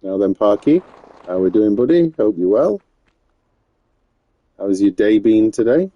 Now then, Parky, how we doing, buddy? Hope you're well. How's your day been today?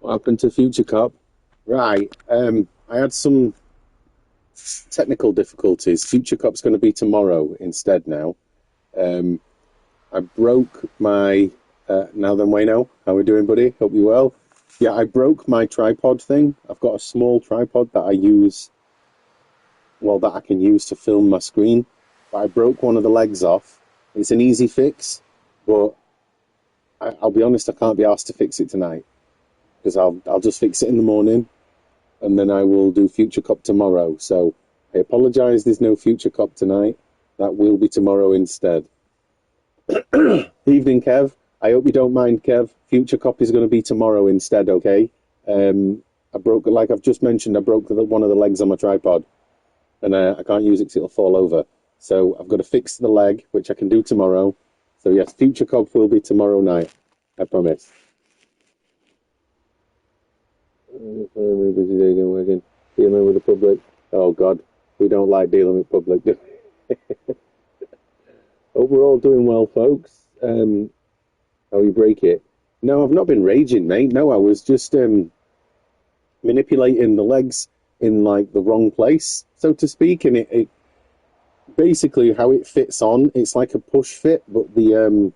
What happened to Future Cop? Right, I had some technical difficulties. Future Cop's going to be tomorrow instead now. I broke my... now then, Wayno, how we doing, buddy? Hope you're well. Yeah, I broke my tripod thing. I've got a small tripod that I use... Well, that I can use to film my screen. But I broke one of the legs off. It's an easy fix, but I'll be honest, I can't be asked to fix it tonight. Because I'll just fix it in the morning, and then I will do Future Cop tomorrow. So I apologise, there's no Future Cop tonight. That will be tomorrow instead. Evening, Kev. I hope you don't mind, Kev. Future Cop is going to be tomorrow instead, okay? I broke, like I've just mentioned, I broke one of the legs on my tripod, and I can't use it because it'll fall over. So I've got to fix the leg, which I can do tomorrow. So yes, Future Cop will be tomorrow night. I promise. Busy day again, working, dealing with the public. Oh God, we don't like dealing with public. Do we? Hope we're all doing well, folks. How you break it? No, I've not been raging, mate. No, I was just manipulating the legs in like the wrong place, so to speak, and it basically how it fits on. It's like a push fit, but the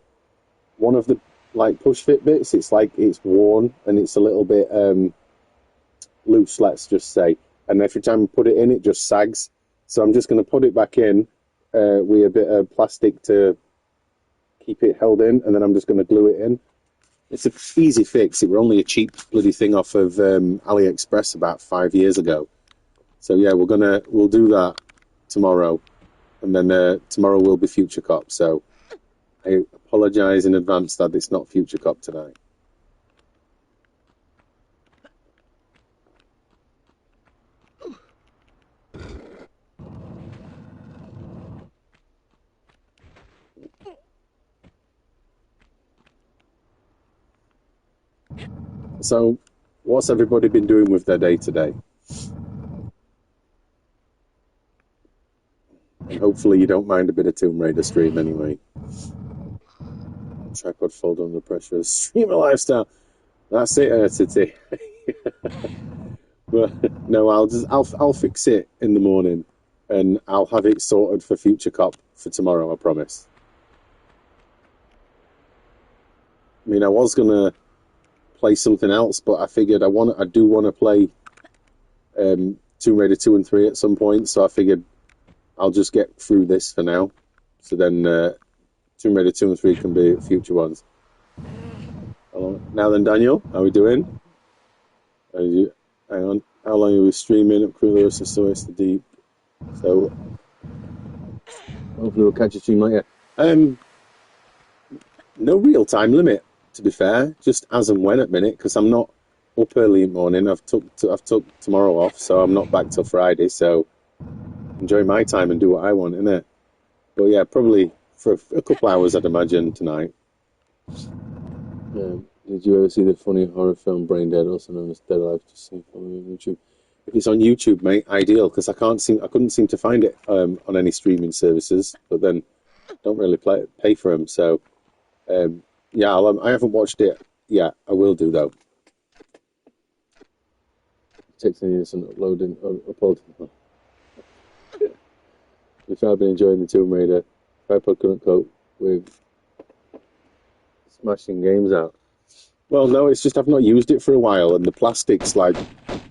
one of the like push fit bits, it's like it's worn and it's a little bit loose, let's just say, and every time I put it in, it just sags. So I'm just going to put it back in with a bit of plastic to keep it held in, and then I'm just going to glue it in. It's an easy fix. It were only a cheap bloody thing off of AliExpress about 5 years ago. So yeah, we'll do that tomorrow, and then tomorrow will be Future Cop. So I apologise in advance that it's not Future Cop tonight. So, what's everybody been doing with their day today? And hopefully you don't mind a bit of Tomb Raider stream anyway. Tripod fold under pressure. Streamer lifestyle. That's it, Titty. But no, I'll fix it in the morning, and I'll have it sorted for Future Cop for tomorrow. I promise. I mean, I was gonna play something else, but I figured I do want to play Tomb Raider 2 and 3 at some point, so I figured I'll just get through this for now. So then Tomb Raider 2 and 3 can be future ones. Now then, Daniel, how are we doing? Hang on. How long are we streaming? Up Cruelers and so it's the deep. So hopefully we'll catch a stream later. No real time limit, to be fair. Just as and when at minute, because I'm not up early in the morning. I've took tomorrow off, so I'm not back till Friday. So enjoy my time and do what I want, innit? But yeah, probably for a couple hours, I'd imagine, tonight. Did you ever see the funny horror film Brain Dead, also known as Dead Alive, to see on YouTube? If it's on YouTube, mate, ideal, because I couldn't seem to find it on any streaming services, but then don't really pay for them. So yeah, I haven't watched it yet. I will do though. It takes an uploading. If I've been enjoying the Tomb Raider, Tripod couldn't cope with smashing games out. Well, no, it's just I've not used it for a while, and the plastic's like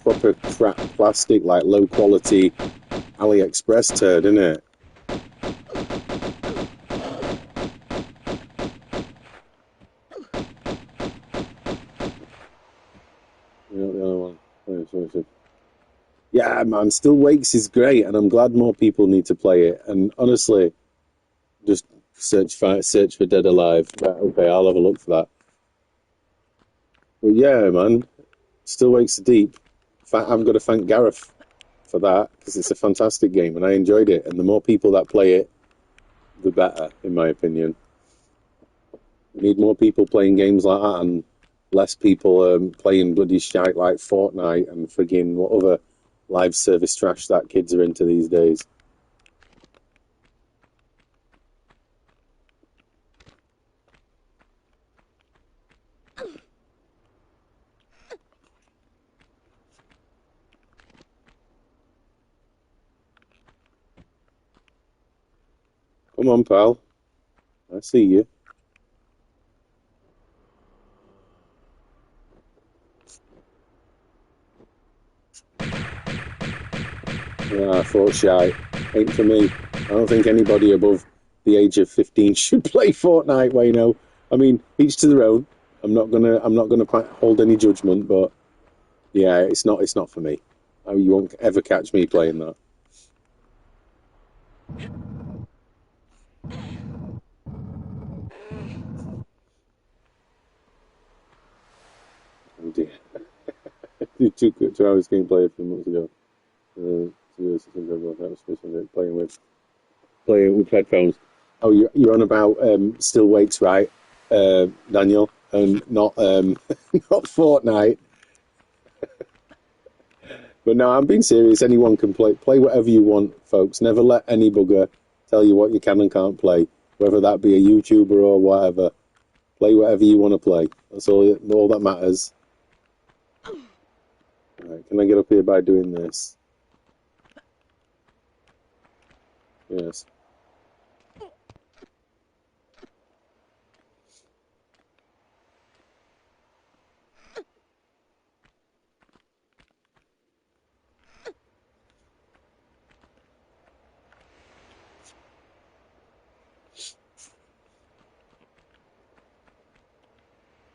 proper crap plastic, like low quality AliExpress turd, isn't it? You know, the other one. Yeah, man, Still Wakes is great, and I'm glad more people need to play it. And honestly, just search for Dead Alive. Right, okay, I'll have a look for that. Well, yeah, man, Still Wakes are deep. In fact, I've got to thank Gareth for that because it's a fantastic game and I enjoyed it. And the more people that play it, the better, in my opinion. We need more people playing games like that and less people playing bloody shite like Fortnite and frigging what other live service trash that kids are into these days. Come on, pal. I see you. Ah, Fortnite ain't for me. I don't think anybody above the age of 15 should play Fortnite, Wayno. I mean, each to their own. I'm not gonna hold any judgment, but yeah, it's not for me. You won't ever catch me playing that. Oh dear. 2 hours gameplay a few months ago. 2 years since playing with headphones. Oh, you're on about Still Wakes, right, Daniel, and not not Fortnite. But no, I'm being serious. Anyone can play whatever you want, folks. Never let any bugger tell you what you can and can't play, whether that be a YouTuber or whatever. Play whatever you want to play. That's all that matters. Right, can I get up here by doing this? Yes.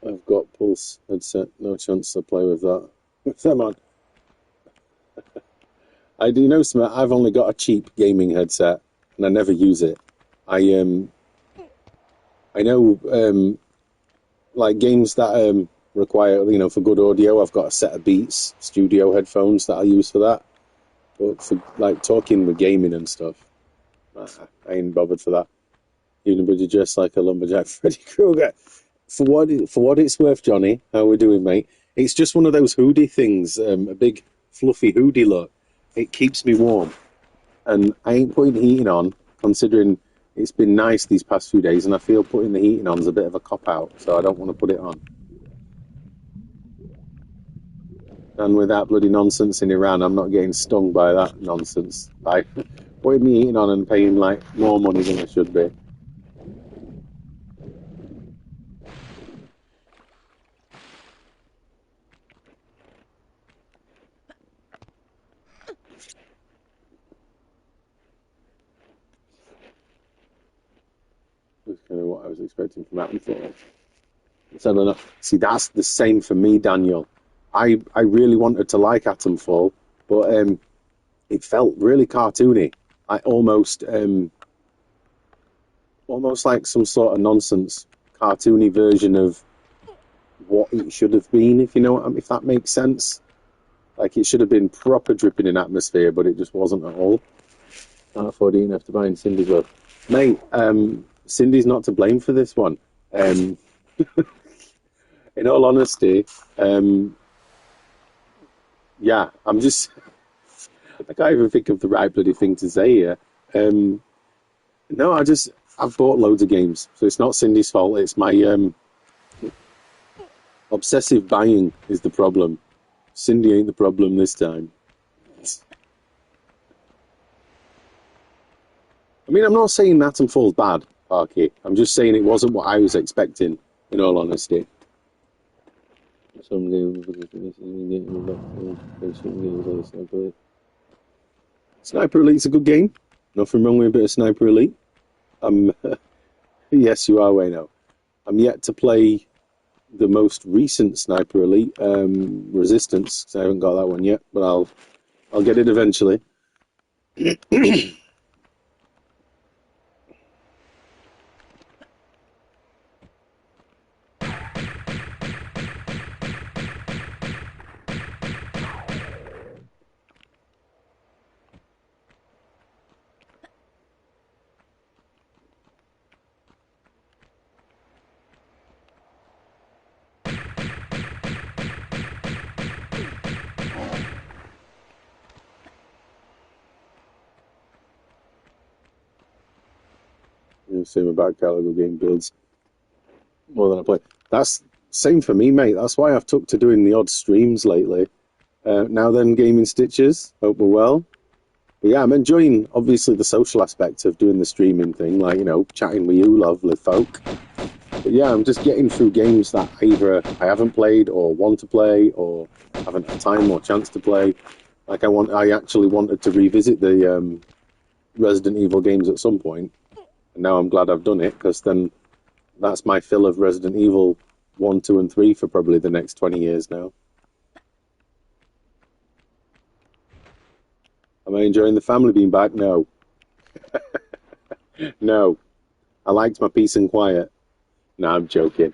I've got Pulse headset. No chance to play with that. Come on. I do know something. I've only got a cheap gaming headset, and I never use it. I know like games that require for good audio. I've got a set of Beats Studio headphones that I use for that. But for like talking with gaming and stuff, I ain't bothered for that. Unibody dressed like a lumberjack, Freddy Krueger. For what it's worth, Johnny, how we doing, mate? It's just one of those hoodie things, a big fluffy hoodie look. It keeps me warm, and I ain't putting heating on, considering it's been nice these past few days, and I feel putting the heating on is a bit of a cop out, so I don't want to put it on. And with that bloody nonsense in Iran, I'm not getting stung by that nonsense. By putting the heating on and paying like more money than I should be. That's kind of what I was expecting from Apple. So I don't know. See, that's the same for me, Daniel. I really wanted to like Atomfall, but it felt really cartoony. I almost like some sort of nonsense cartoony version of what it should have been, if you know if that makes sense. Like it should have been proper dripping in atmosphere, but it just wasn't at all. Can't afford eating after buying Cindy's World. Mate, Cindy's not to blame for this one. In all honesty, Yeah, I'm just. I can't even think of the right bloody thing to say here. Um, no, I've bought loads of games, so it's not Cindy's fault. It's my obsessive buying is the problem. Cindy ain't the problem this time. I mean, I'm not saying Natanfall's bad, Parky. I'm just saying it wasn't what I was expecting, in all honesty. Some games, Sniper Elite. Sniper Elite's a good game. Nothing wrong with a bit of Sniper Elite. Yes, you are, Wayno. I'm yet to play the most recent Sniper Elite, Resistance, because I haven't got that one yet, but I'll get it eventually. Same about Calico game builds more than I play. That's same for me, mate. That's why I've took to doing the odd streams lately. Now then, gaming stitches. Hope we're well. But yeah, I'm enjoying obviously the social aspect of doing the streaming thing, like chatting with you, lovely folk. But yeah, I'm just getting through games that either I haven't played or want to play or haven't had time or chance to play. Like I actually wanted to revisit the Resident Evil games at some point, and now I'm glad I've done it because then that's my fill of Resident Evil 1, 2, and 3 for probably the next 20 years now. Am I enjoying the family being back? No. No. I liked my peace and quiet. No, I'm joking.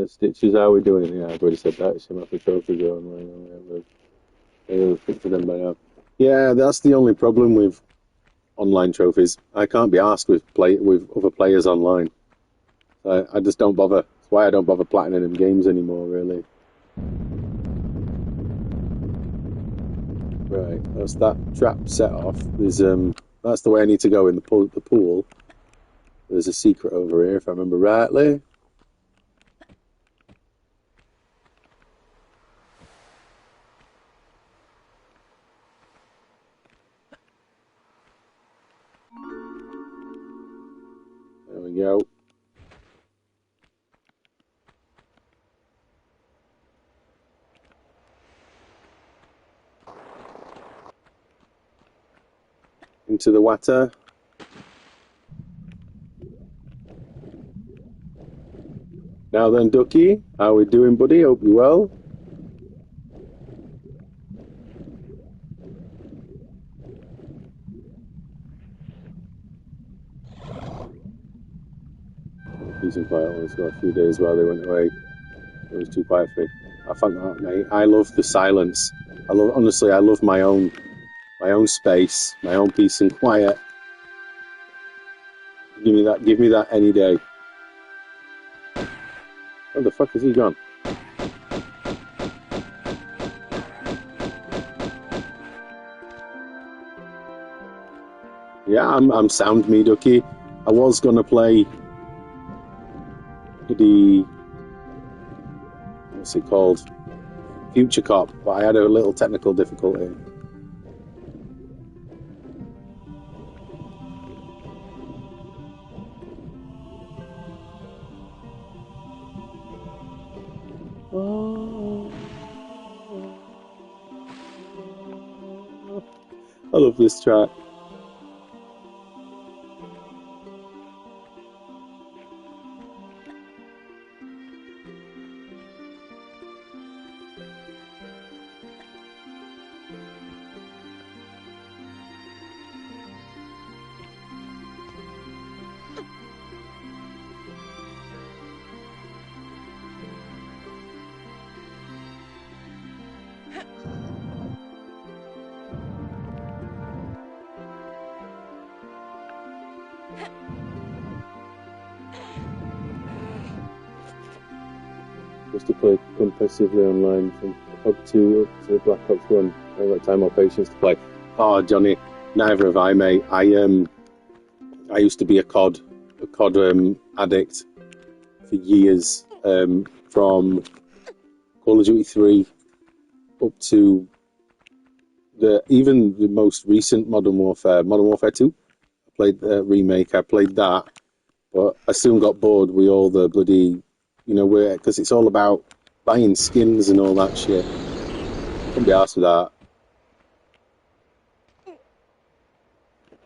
Stitches, how are we doing? Yeah, I've already said that. Some of the trophies are online. We've fixed them by now. Yeah, that's the only problem with online trophies. I can't be asked with other players online. I just don't bother. That's why I don't bother platinum games anymore, really. Right, that's that trap set off. That's the way I need to go in the pool. There's a secret over here, if I remember rightly. There we go. Into the water. Now then, Ducky, how we doing, buddy? Hope you well. Peace and quiet. It's got a few days while they went away. It was too quiet for me. I think that, mate. I love the silence. I love my own space, my own peace and quiet. Give me that any day. Where the fuck is he gone? Yeah, I'm sound me, Ducky. I was gonna play the what's it called? Future Cop, but I had a little technical difficulty. I love this track. Just to play competitively online from up to Black Ops 1. I haven't got time or patience to play. Oh, Johnny, neither have I, mate. I used to be a COD addict for years, from Call of Duty 3 up to even the most recent Modern Warfare 2. I played the remake. I played that, but I soon got bored with all the bloody, because it's all about buying skins and all that shit. Couldn't be arsed with that.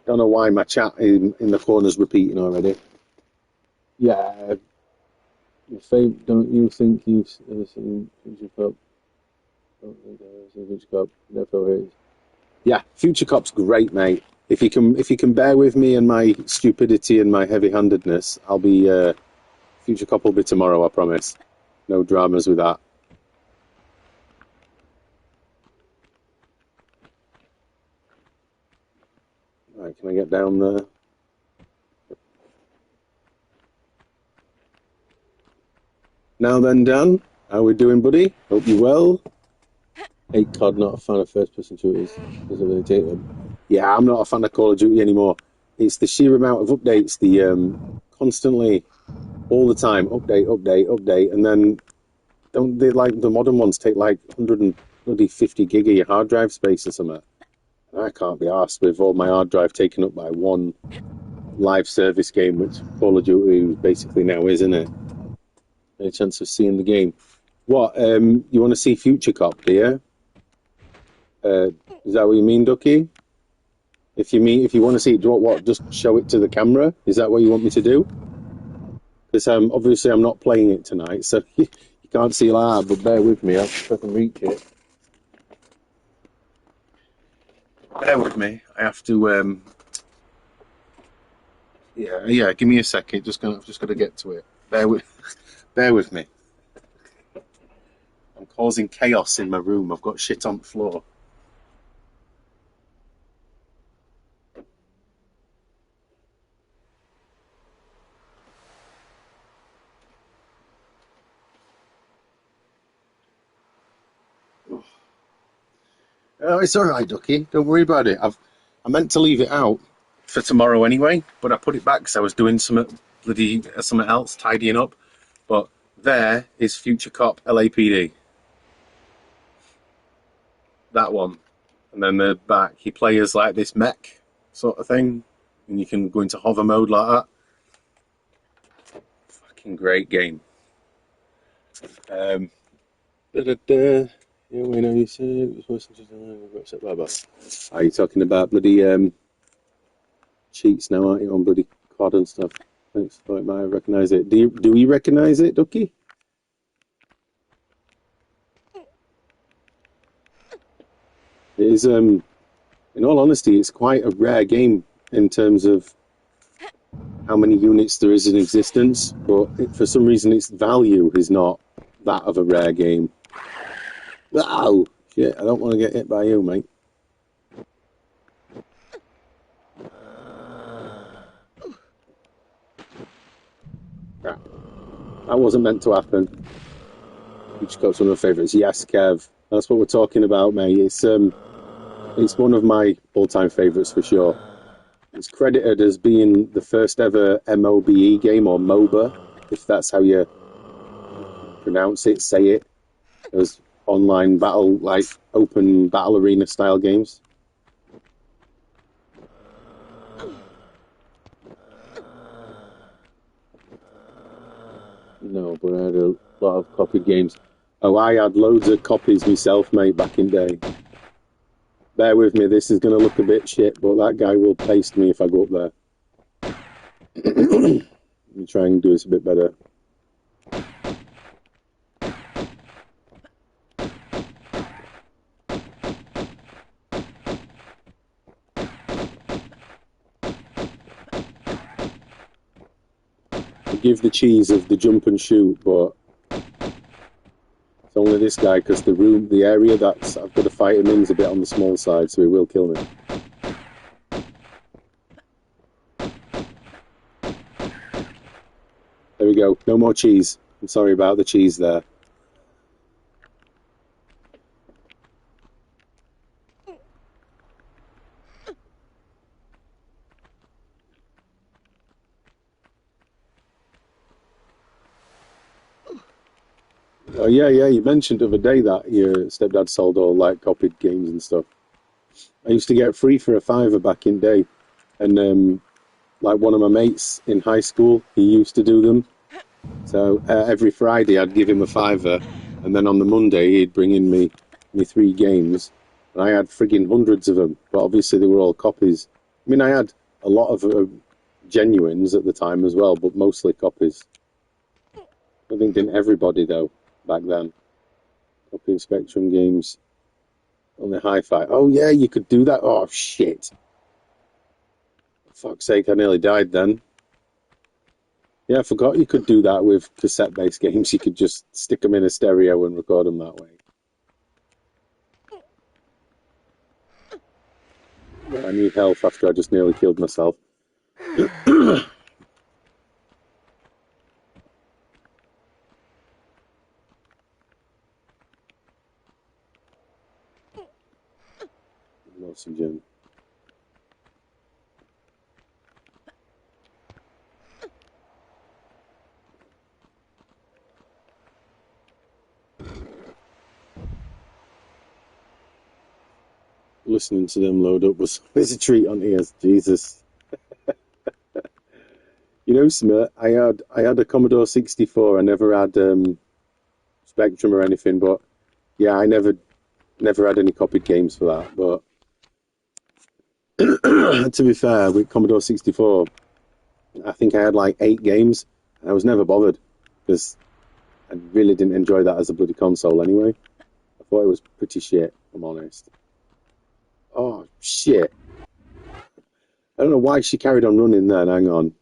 Don't know why my chat in the corner's repeating already. Yeah. Don't you think you've ever seen Future Cop? Don't think I've ever seen Future Cop. Therefore it is. Yeah, Future Cop's great, mate. If you can bear with me and my stupidity and my heavy-handedness, I'll be Future Cop will be tomorrow, I promise. No dramas with that. Right, can I get down there? Now then, Dan, how we doing, buddy? Hope you're well. Hate COD, not a fan of first-person shooters. Doesn't really take them. Yeah, I'm not a fan of Call of Duty anymore. It's the sheer amount of updates, the constantly, all the time, update, and then don't they, like the modern ones, take like 150 gig of your hard drive space or something? I can't be arsed with all my hard drive taken up by one live service game, which Call of Duty basically now is, isn't it? Any chance of seeing the game? What, you want to see Future Cop, do you? Is that what you mean, Ducky? If you want to see it, do you want what? Just show it to the camera? Is that what you want me to do? Because obviously I'm not playing it tonight, so you can't see live, but bear with me. If I can reach it. Bear with me. I have to. Yeah. Give me a second. I've just got to get to it. Bear with me. I'm causing chaos in my room. I've got shit on the floor. Oh, it's all right, Ducky. Don't worry about it. I meant to leave it out for tomorrow anyway, but I put it back because I was doing something else, tidying up. But there is Future Cop LAPD. That one. And then the back, you play as like this mech sort of thing, and you can go into hover mode like that. Fucking great game. Yeah, we know you said it was blah blah. Are you talking about bloody cheats now, aren't you, on bloody COD and stuff? Thanks. I might recognise it. Do we recognise it, Ducky? It is, in all honesty, it's quite a rare game in terms of how many units there is in existence, but for some reason its value is not that of a rare game. Oh, shit, I don't want to get hit by you, mate. That wasn't meant to happen. Future Cop's one of my favourites. Yes, Kev. That's what we're talking about, mate. It's one of my all-time favourites for sure. It's credited as being the first ever MOBE game, or MOBA, if that's how you pronounce it, say it. Those online battle, like open battle arena style games. No, but I had a lot of copied games. Oh, I had loads of copies myself, mate, back in day. Bear with me, this is going to look a bit shit, but that guy will paste me if I go up there. Let me try and do this a bit better. I give the cheese of the jump and shoot, but it's only this guy because the area that I've got to fight him in is a bit on the small side, so he will kill me. There we go. No more cheese. I'm sorry about the cheese there. Oh yeah, yeah. You mentioned the other day that your stepdad sold all like copied games and stuff. I used to get free for a fiver back in day, and like one of my mates in high school, he used to do them. So every Friday I'd give him a fiver, and then on the Monday he'd bring in me three games, and I had frigging hundreds of them. But obviously they were all copies. I mean, I had a lot of genuines at the time as well, but mostly copies. I think didn't everybody though back then. Copying Spectrum games on the hi-fi. Oh yeah, you could do that. Oh shit! For fuck's sake, I nearly died then. Yeah, I forgot you could do that with cassette-based games. You could just stick them in a stereo and record them that way. I need health after I just nearly killed myself. Oxygen. Listening to them load up was a treat on ears. Jesus. You know, Smith, I had a Commodore 64. I never had Spectrum or anything, but yeah, I never had any copied games for that. But to be fair, with Commodore 64, I think I had like 8 games, and I was never bothered because I really didn't enjoy that as a bloody console anyway. I thought it was pretty shit, if I'm honest. Oh, shit. I don't know why she carried on running then. Hang on.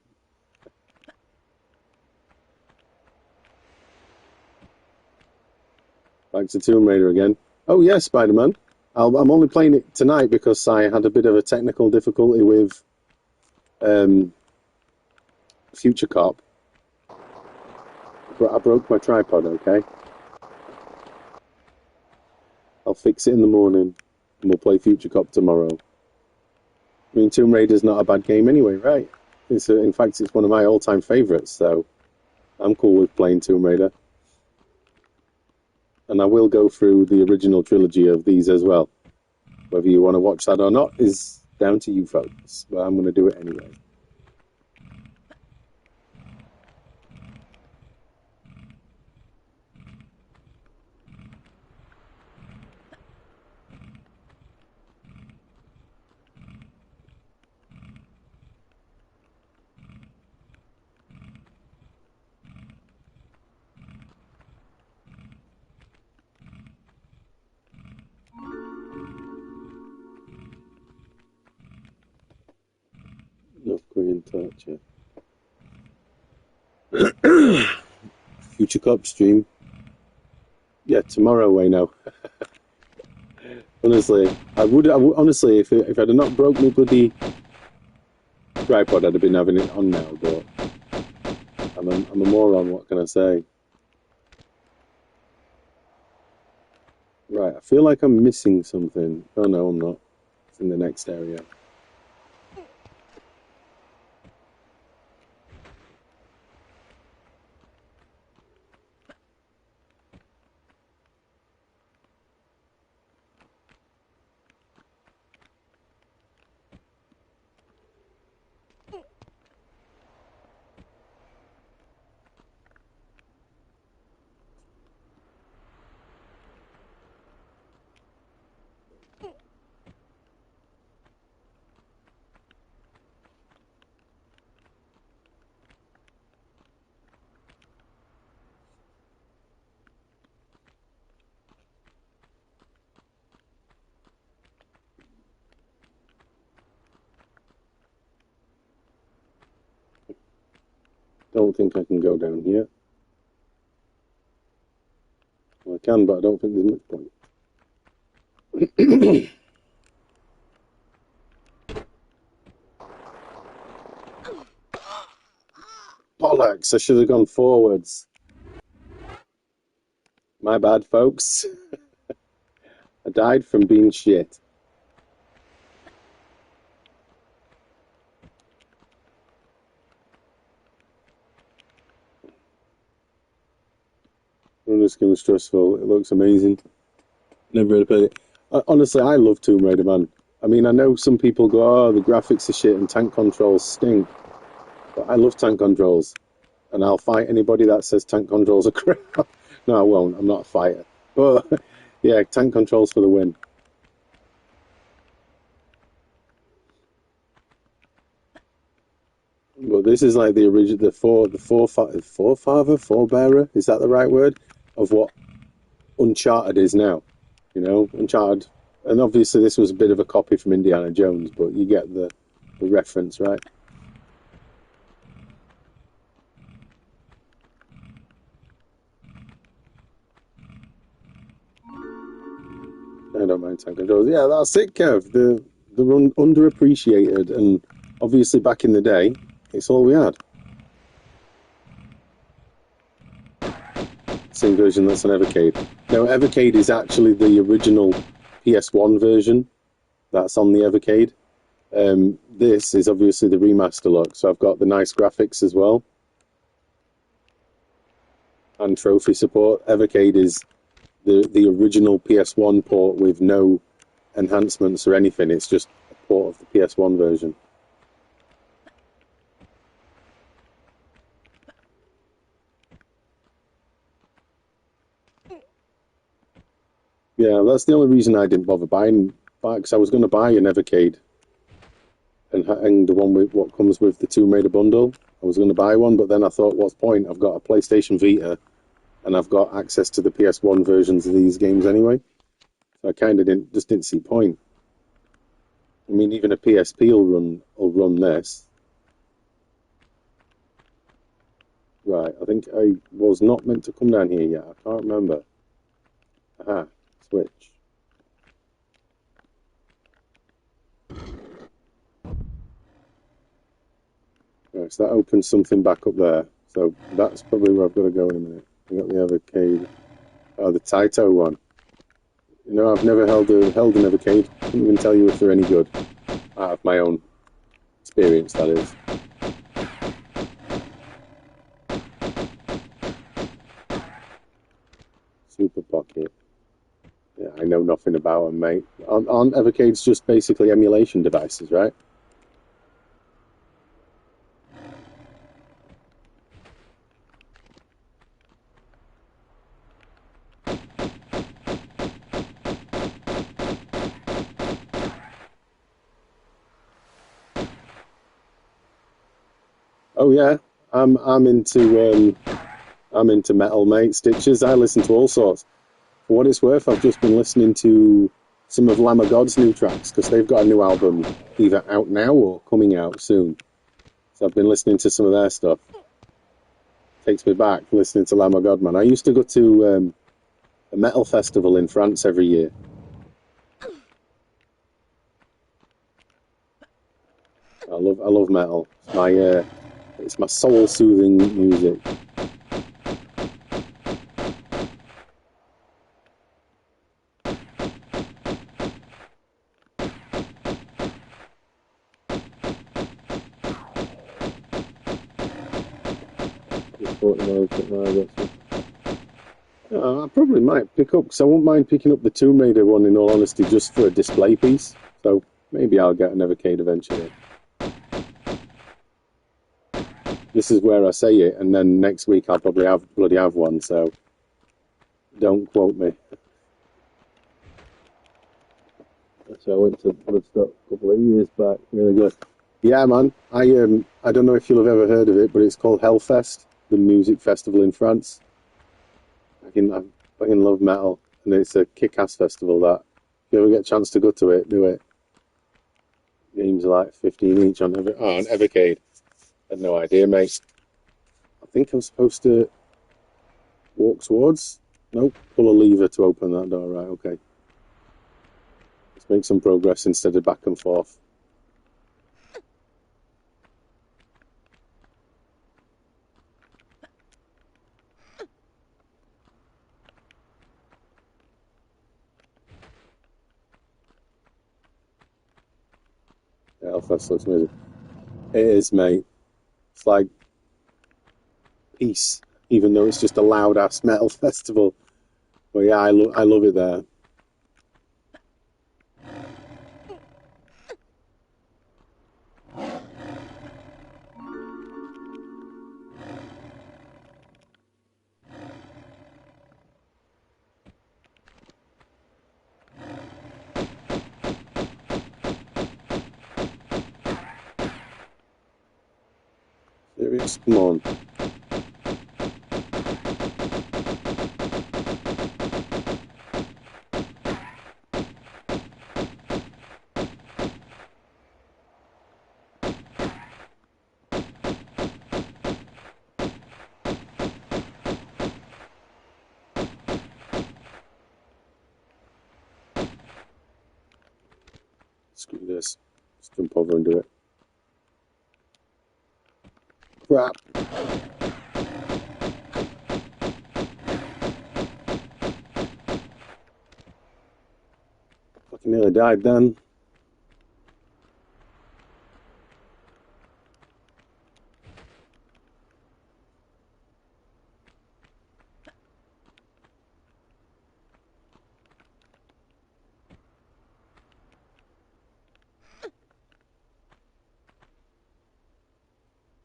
Back to Tomb Raider again. Oh, yeah, Spider-Man. I'm only playing it tonight because I had a bit of a technical difficulty with Future Cop. But I broke my tripod, okay? I'll fix it in the morning and we'll play Future Cop tomorrow. I mean, Tomb Raider's not a bad game anyway, right? In fact, it's one of my all-time favourites, so I'm cool with playing Tomb Raider. And I will go through the original trilogy of these as well. Whether you want to watch that or not is down to you folks, but I'm going to do it anyway. North Korean torture. Future Cop stream. Yeah, tomorrow, I know. Honestly, I would honestly, if I'd have not broke my bloody tripod, I'd have been having it on now, but I'm a moron, what can I say? Right, I feel like I'm missing something. Oh no, I'm not. It's in the next area. Don't think I can go down here. Well, I can, but I don't think there's much point. Bollocks, I should have gone forwards. My bad, folks. I died from being shit. This game was stressful. It looks amazing. Never really played it. Honestly, I love Tomb Raider, man. I mean, I know some people go, "Oh, the graphics are shit and tank controls stink," but I love tank controls, and I'll fight anybody that says tank controls are crap. No, I won't. I'm not a fighter, but yeah, tank controls for the win. Well, this is like the original, forebearer. Is that the right word? Of what Uncharted is now. You know, Uncharted, and obviously this was a bit of a copy from Indiana Jones, but you get the reference, right? I don't mind tank controls. Yeah, that's it, Kev. The underappreciated, and obviously back in the day, it's all we had. Same version that's on Evercade. Now, Evercade is actually the original PS1 version that's on the Evercade. This is obviously the remaster look, so I've got the nice graphics as well. And trophy support. Evercade is the original PS1 port with no enhancements or anything. It's just a port of the PS1 version. Yeah, that's the only reason I didn't bother buying, because I was going to buy an Evercade and the one with what comes with the Tomb Raider bundle. I was going to buy one, but then I thought, what's the point? I've got a PlayStation Vita, and I've got access to the PS1 versions of these games anyway. So I kind of didn't see point. I mean, even a PSP will run this. Right, I think I was not meant to come down here yet. I can't remember. Aha, switch. Right, so that opens something back up there. So that's probably where I've got to go in a minute. We got the Evercade. Oh, the Taito one. You know, I've never held an Evercade. I couldn't even tell you if they're any good. Out of my own experience, that is. Super Pocket. Yeah, I know nothing about them, mate. Aren't Evercades just basically emulation devices, right? Oh yeah, I'm into metal, mate. Stitches. I listen to all sorts. For what it's worth, I've just been listening to some of Lamb of God's new tracks because they've got a new album either out now or coming out soon. So I've been listening to some of their stuff. Takes me back listening to Lamb of God, man. I used to go to a metal festival in France every year. I love metal. It's my soul soothing music. I probably might pick up, because I won't mind picking up the Tomb Raider one, in all honesty, just for a display piece. So maybe I'll get an Evercade eventually. This is where I say it, and then next week I'll probably bloody have one, so don't quote me. So I went to Bloodstock a couple of years back. Really good. Yeah, man. I don't know if you'll have ever heard of it, but it's called Hellfest, the music festival in France. I fucking love metal, and it's a kick-ass festival. That if you ever get a chance to go to it, do it. Games are like 15 each on Evercade. I had no idea, mate. I think I'm supposed to walk towards. Nope, pull a lever to open that door. Right, okay. Let's make some progress instead of back and forth. Yeah, Hellfest looks amazing. It is, mate. It's like peace. even though it's just a loud ass metal festival. But yeah, I love it there. Serious? Come on. Screw this. Just jump over and do it. Crap. Fucking nearly died then.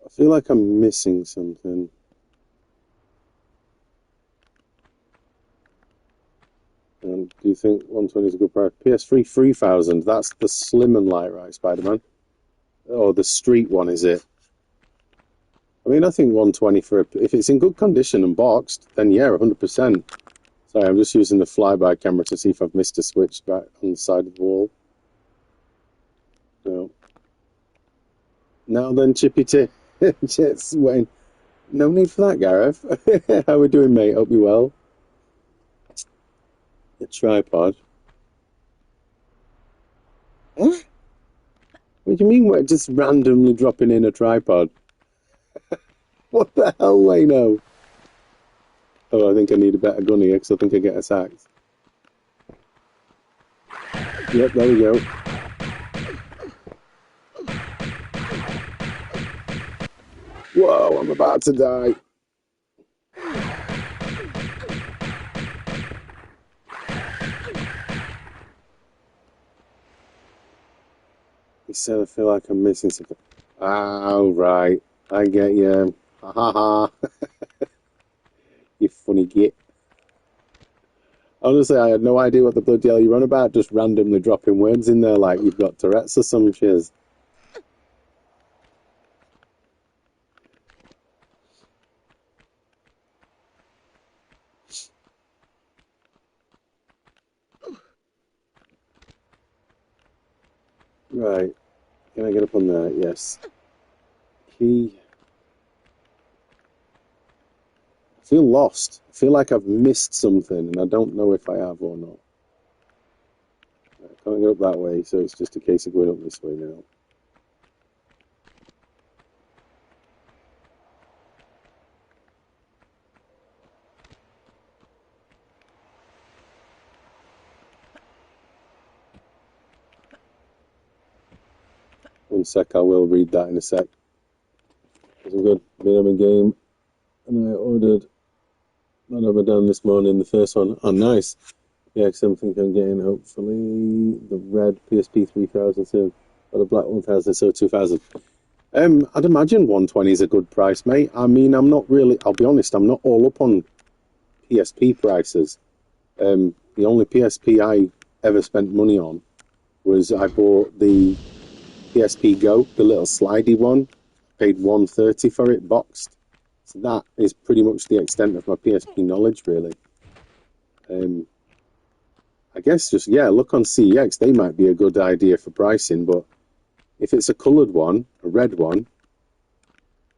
I feel like I'm missing something. Do you think 120 is a good price? PS3 3000. That's the slim and light, right, Spider-Man? Oh, the street one, is it? I mean, I think 120 for if it's in good condition and boxed, then yeah, 100%. Sorry, I'm just using the flyby camera to see if I've missed a switch back on the side of the wall. No. Now then, Chippy T. Jets, Wayne. No need for that, Gareth. How we doing, mate? Hope you well. A tripod. Huh? What do you mean we're just randomly dropping in a tripod? What the hell, Wayno? Oh, I think I need a better gun here because I think I get attacked. Yep, there we go. Whoa, I'm about to die. He said I feel like I'm missing something. Oh, right. I get you. Ha ha ha. You funny git. Honestly, I had no idea what the bloody hell you're on about, just randomly dropping words in there like you've got Tourette's or some shiz. Right. Can I get up on there? Yes. Key. I feel lost. I feel like I've missed something, and I don't know if I have or not. I can't get up that way, so it's just a case of going up this way now. One sec, I will read that in a sec. Because I've got been a game, and I ordered that done this morning, the first one. Oh, nice. Yeah, because I'm thinking I'm getting, hopefully, the red PSP 3000 soon, or the black 1000, so 2000. I'd imagine 120 is a good price, mate. I mean, I'm not really, I'll be honest, I'm not all up on PSP prices. The only PSP I ever spent money on was I bought the PSP Go, the little slidey one. Paid $130 for it, boxed. So that is pretty much the extent of my PSP knowledge, really. I guess just, yeah, look on CEX. They might be a good idea for pricing, but if it's a coloured one, a red one,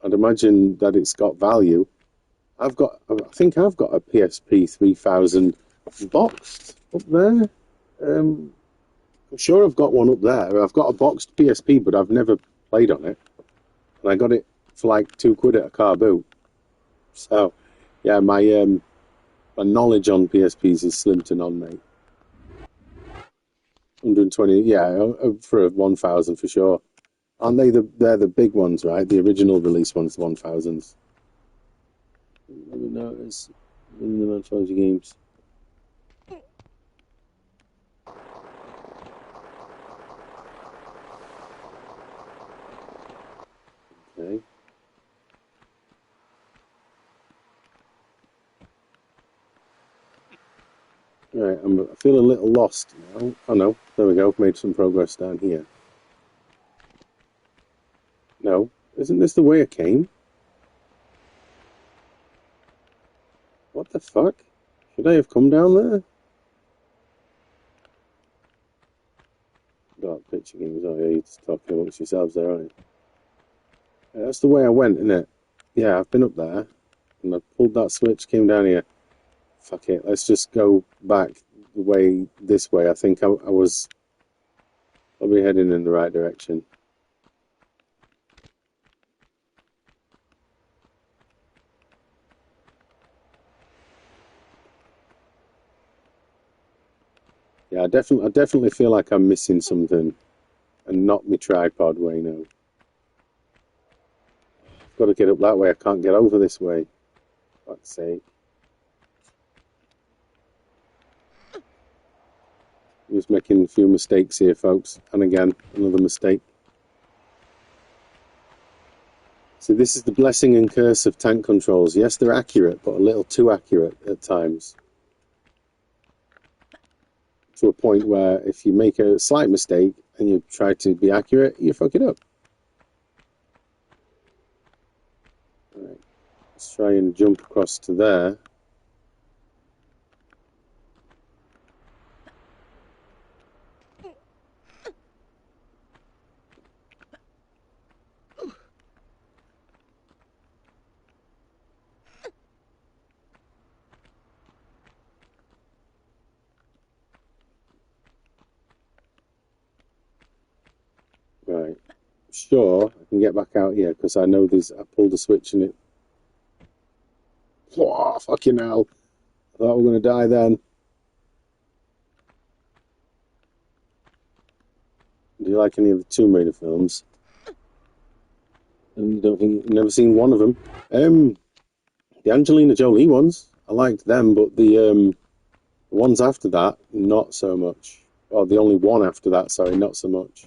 I'd imagine that it's got value. I think I've got a PSP 3000 boxed up there. I'm sure I've got one up there. I've got a boxed PSP, but I've never played on it. And I got it for like £2 at a car boot. So, yeah, my knowledge on PSPs is slim to none, mate. 120, yeah, for 1,000 for sure. Aren't they they're the big ones, right? The original release ones, the 1,000s. Let me notice in the Anthology games. Okay. Right, I feel a little lost now. Oh no, there we go. I've made some progress down here. No, isn't this the way I came? What the fuck? Should I have come down there? Dark picture games. Oh yeah, you're just talking amongst yourselves there, aren't you? Yeah, that's the way I went, isn't it? Yeah, I've been up there, and I pulled that switch, came down here. Fuck it, let's just go back the way, this way. I think I was probably heading in the right direction. Yeah, I definitely feel like I'm missing something, and not my tripod way now. I've got to get up that way. I can't get over this way. Fuck's sake. I'm just making a few mistakes here, folks. And again, another mistake. So this is the blessing and curse of tank controls. Yes, they're accurate, but a little too accurate at times. To a point where if you make a slight mistake and you try to be accurate, you fuck it up. All right, let's try and jump across to there. Right, sure, I can get back out here because I know there's. I pulled a switch and it. Oh, fucking hell! I thought we were gonna die then. Do you like any of the Tomb Raider films? And you don't think you've never seen one of them? The Angelina Jolie ones, I liked them, but the ones after that, not so much. Or the only one after that, sorry, not so much.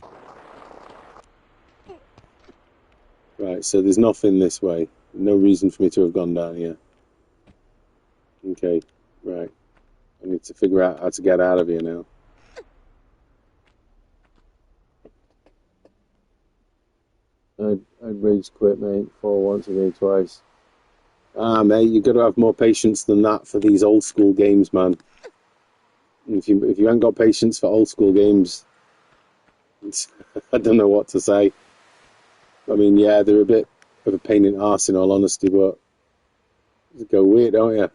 Right, so there's nothing this way. No reason for me to have gone down here. Okay, right. I need to figure out how to get out of here now. I'd rage quit, mate. For once again, twice. Ah, mate, you've got to have more patience than that for these old school games, man. If you haven't got patience for old school games, I don't know what to say. I mean, yeah, they're a bit of a pain in the arse in all honesty, but you go weird, don't you?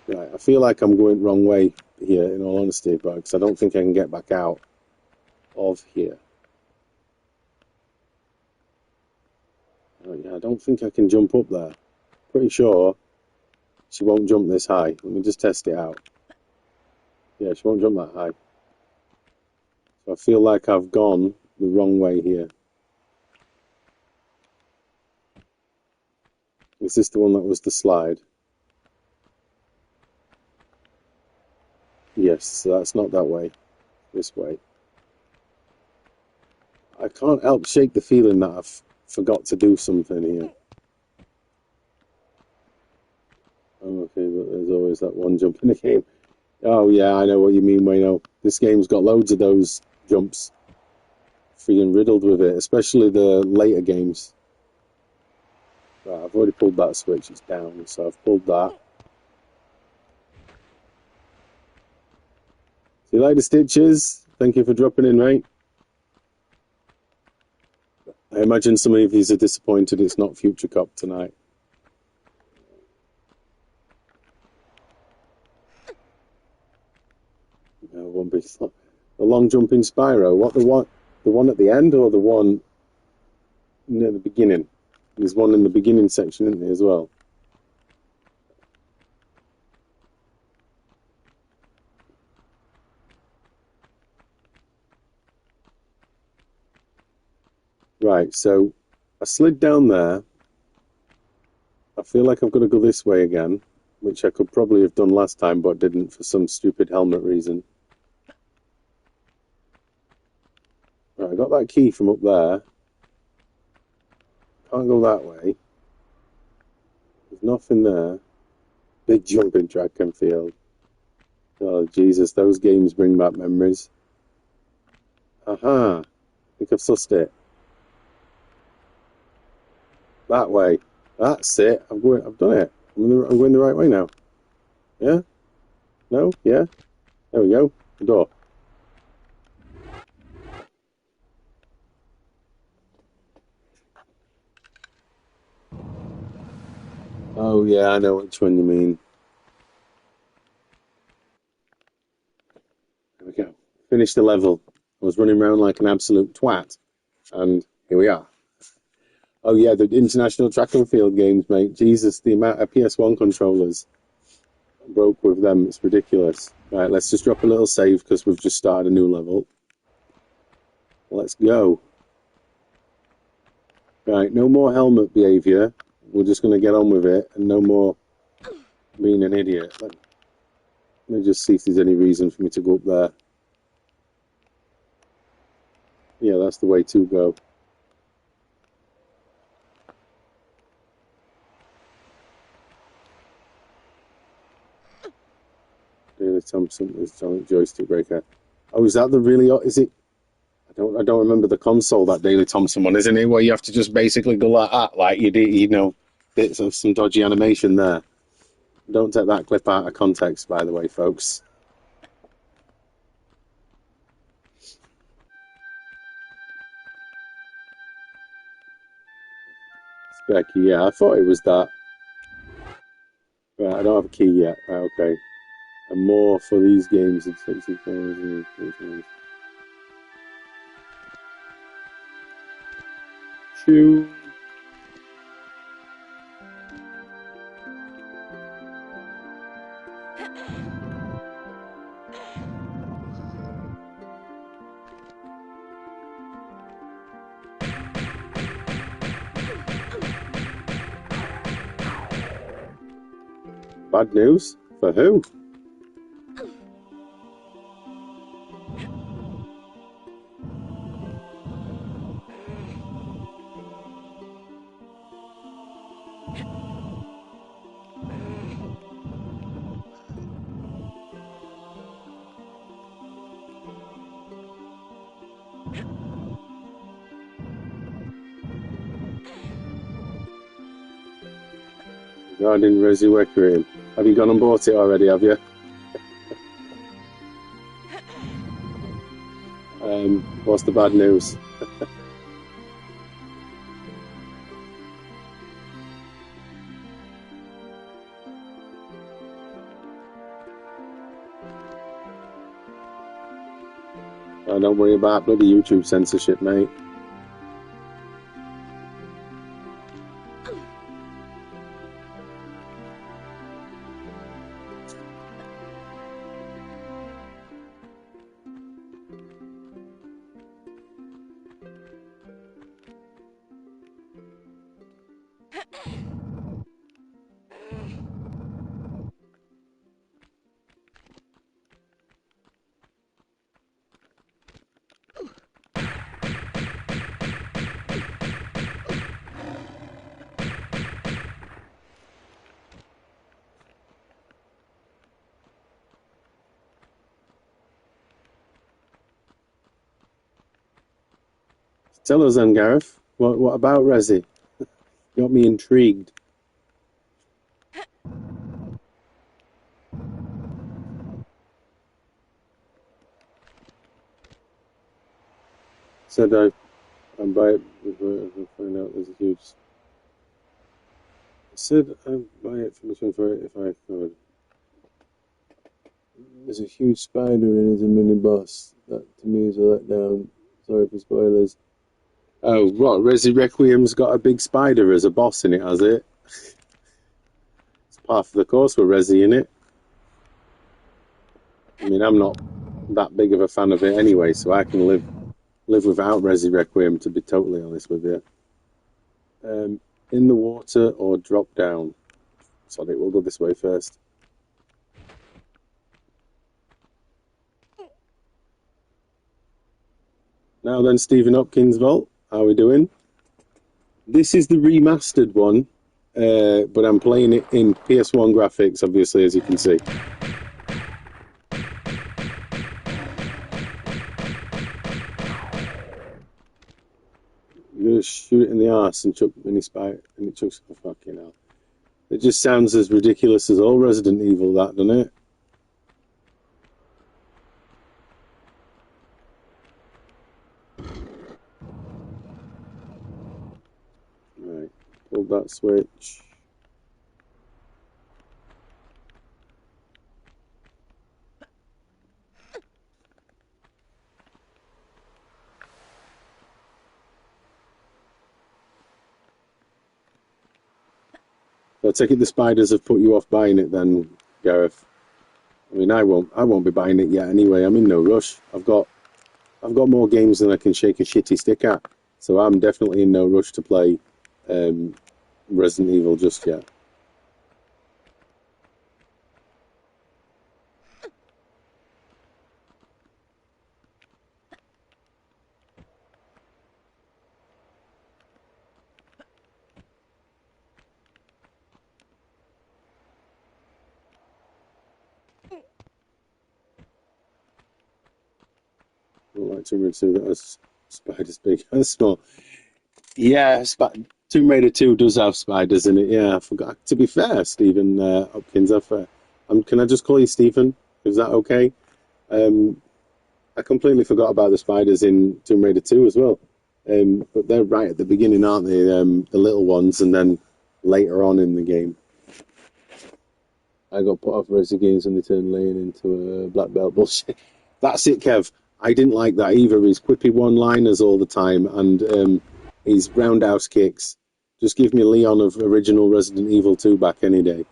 Right, I feel like I'm going wrong way here, in all honesty, but because I don't think I can get back out of here. Oh, yeah, I don't think I can jump up there. Pretty sure she won't jump this high. Let me just test it out. Yeah, she won't jump that high. So I feel like I've gone the wrong way here. Is this the one that was the slide? Yes, so that's not that way. This way. I can't help shake the feeling that I've forgot to do something here. Oh, okay, but there's always that one jump in the game. Oh, yeah, I know what you mean, Wayno. This game's got loads of those jumps. Freaking riddled with it, especially the later games. Right, I've already pulled that switch, it's down, so I've pulled that. See you later, Stitches. Thank you for dropping in, mate. I imagine some of you are disappointed it's not Future Cop tonight. No, won't be. The long jumping Spyro. What, the one at the end or the one near the beginning? There's one in the beginning section, isn't there, as well? Right, so I slid down there. I feel like I've got to go this way again, which I could probably have done last time, but didn't for some stupid helmet reason. Right, I got that key from up there. Can't go that way. There's nothing there. Big jumping track and field. Oh, Jesus, those games bring back memories. Aha, I think I've sussed it. That way. That's it. I've done it. I'm going the right way now. Yeah? No? Yeah? There we go. The door. Oh, yeah, I know which one you mean. There we go. Finished the level. I was running around like an absolute twat. And here we are. Oh, yeah, the international track and field games, mate. Jesus, the amount of PS1 controllers broke with them. It's ridiculous. Right, let's just drop a little save because we've just started a new level. Let's go. Right, no more helmet behaviour. We're just going to get on with it and no more being an idiot. Let me just see if there's any reason for me to go up there. Yeah, that's the way to go. Daley Thompson is joystick breaker. Oh, is that the really? Is it? I don't remember the console, that Daley Thompson one, isn't it? Where you have to just basically go like that, like you did, you know, bits of some dodgy animation there. Don't take that clip out of context, by the way, folks. Spare key, yeah, I thought it was that. Right, I don't have a key yet. Right, okay. And more for these games. Chew. Bad news? For who? Regarding Resurrection. Have you gone and bought it already, have you? What's the bad news? Oh, don't worry about bloody YouTube censorship, mate. Tell us then, Gareth. What about Resi? Got me intrigued. Said I'd buy it before I find out there's a huge. I said I'd buy it for it if I could. There's a huge spider in as a mini boss. That to me is a letdown. Sorry for spoilers. Oh, what? Resi Requiem's got a big spider as a boss in it, has it? It's part of the course with Resi in it. I mean, I'm not that big of a fan of it anyway, so I can live without Resi Requiem, to be totally honest with you. in the water or drop down? Sorry, we'll go this way first. Now then, Stephen Hopkins Vault, how are we doing? This is the remastered one, but I'm playing it in PS1 graphics, obviously, as you can see. You're gonna shoot it in the arse and chuck mini spike, and it chucks. Oh, fucking hell! It just sounds as ridiculous as all Resident Evil, that, doesn't it? Right, pull that switch. So I take it the spiders have put you off buying it then, Gareth. I mean, I won't be buying it yet anyway. I'm in no rush. I've got more games than I can shake a shitty stick at, so I'm definitely in no rush to play Resident Evil just yet. I don't like Tomb Raider 2 that has spiders big and small. Yeah, Tomb Raider 2 does have spiders in it. Yeah, I forgot. To be fair, Stephen Hopkins, can I just call you Stephen? Is that okay? I completely forgot about the spiders in Tomb Raider 2 as well. But they're right at the beginning, aren't they? The little ones, and then later on in the game. I got put off Resi games and they turned Lane into a black belt. Bullshit. That's it, Kev. I didn't like that either. His quippy one-liners all the time and his roundhouse kicks. Just give me Leon of original Resident Evil 2 back any day.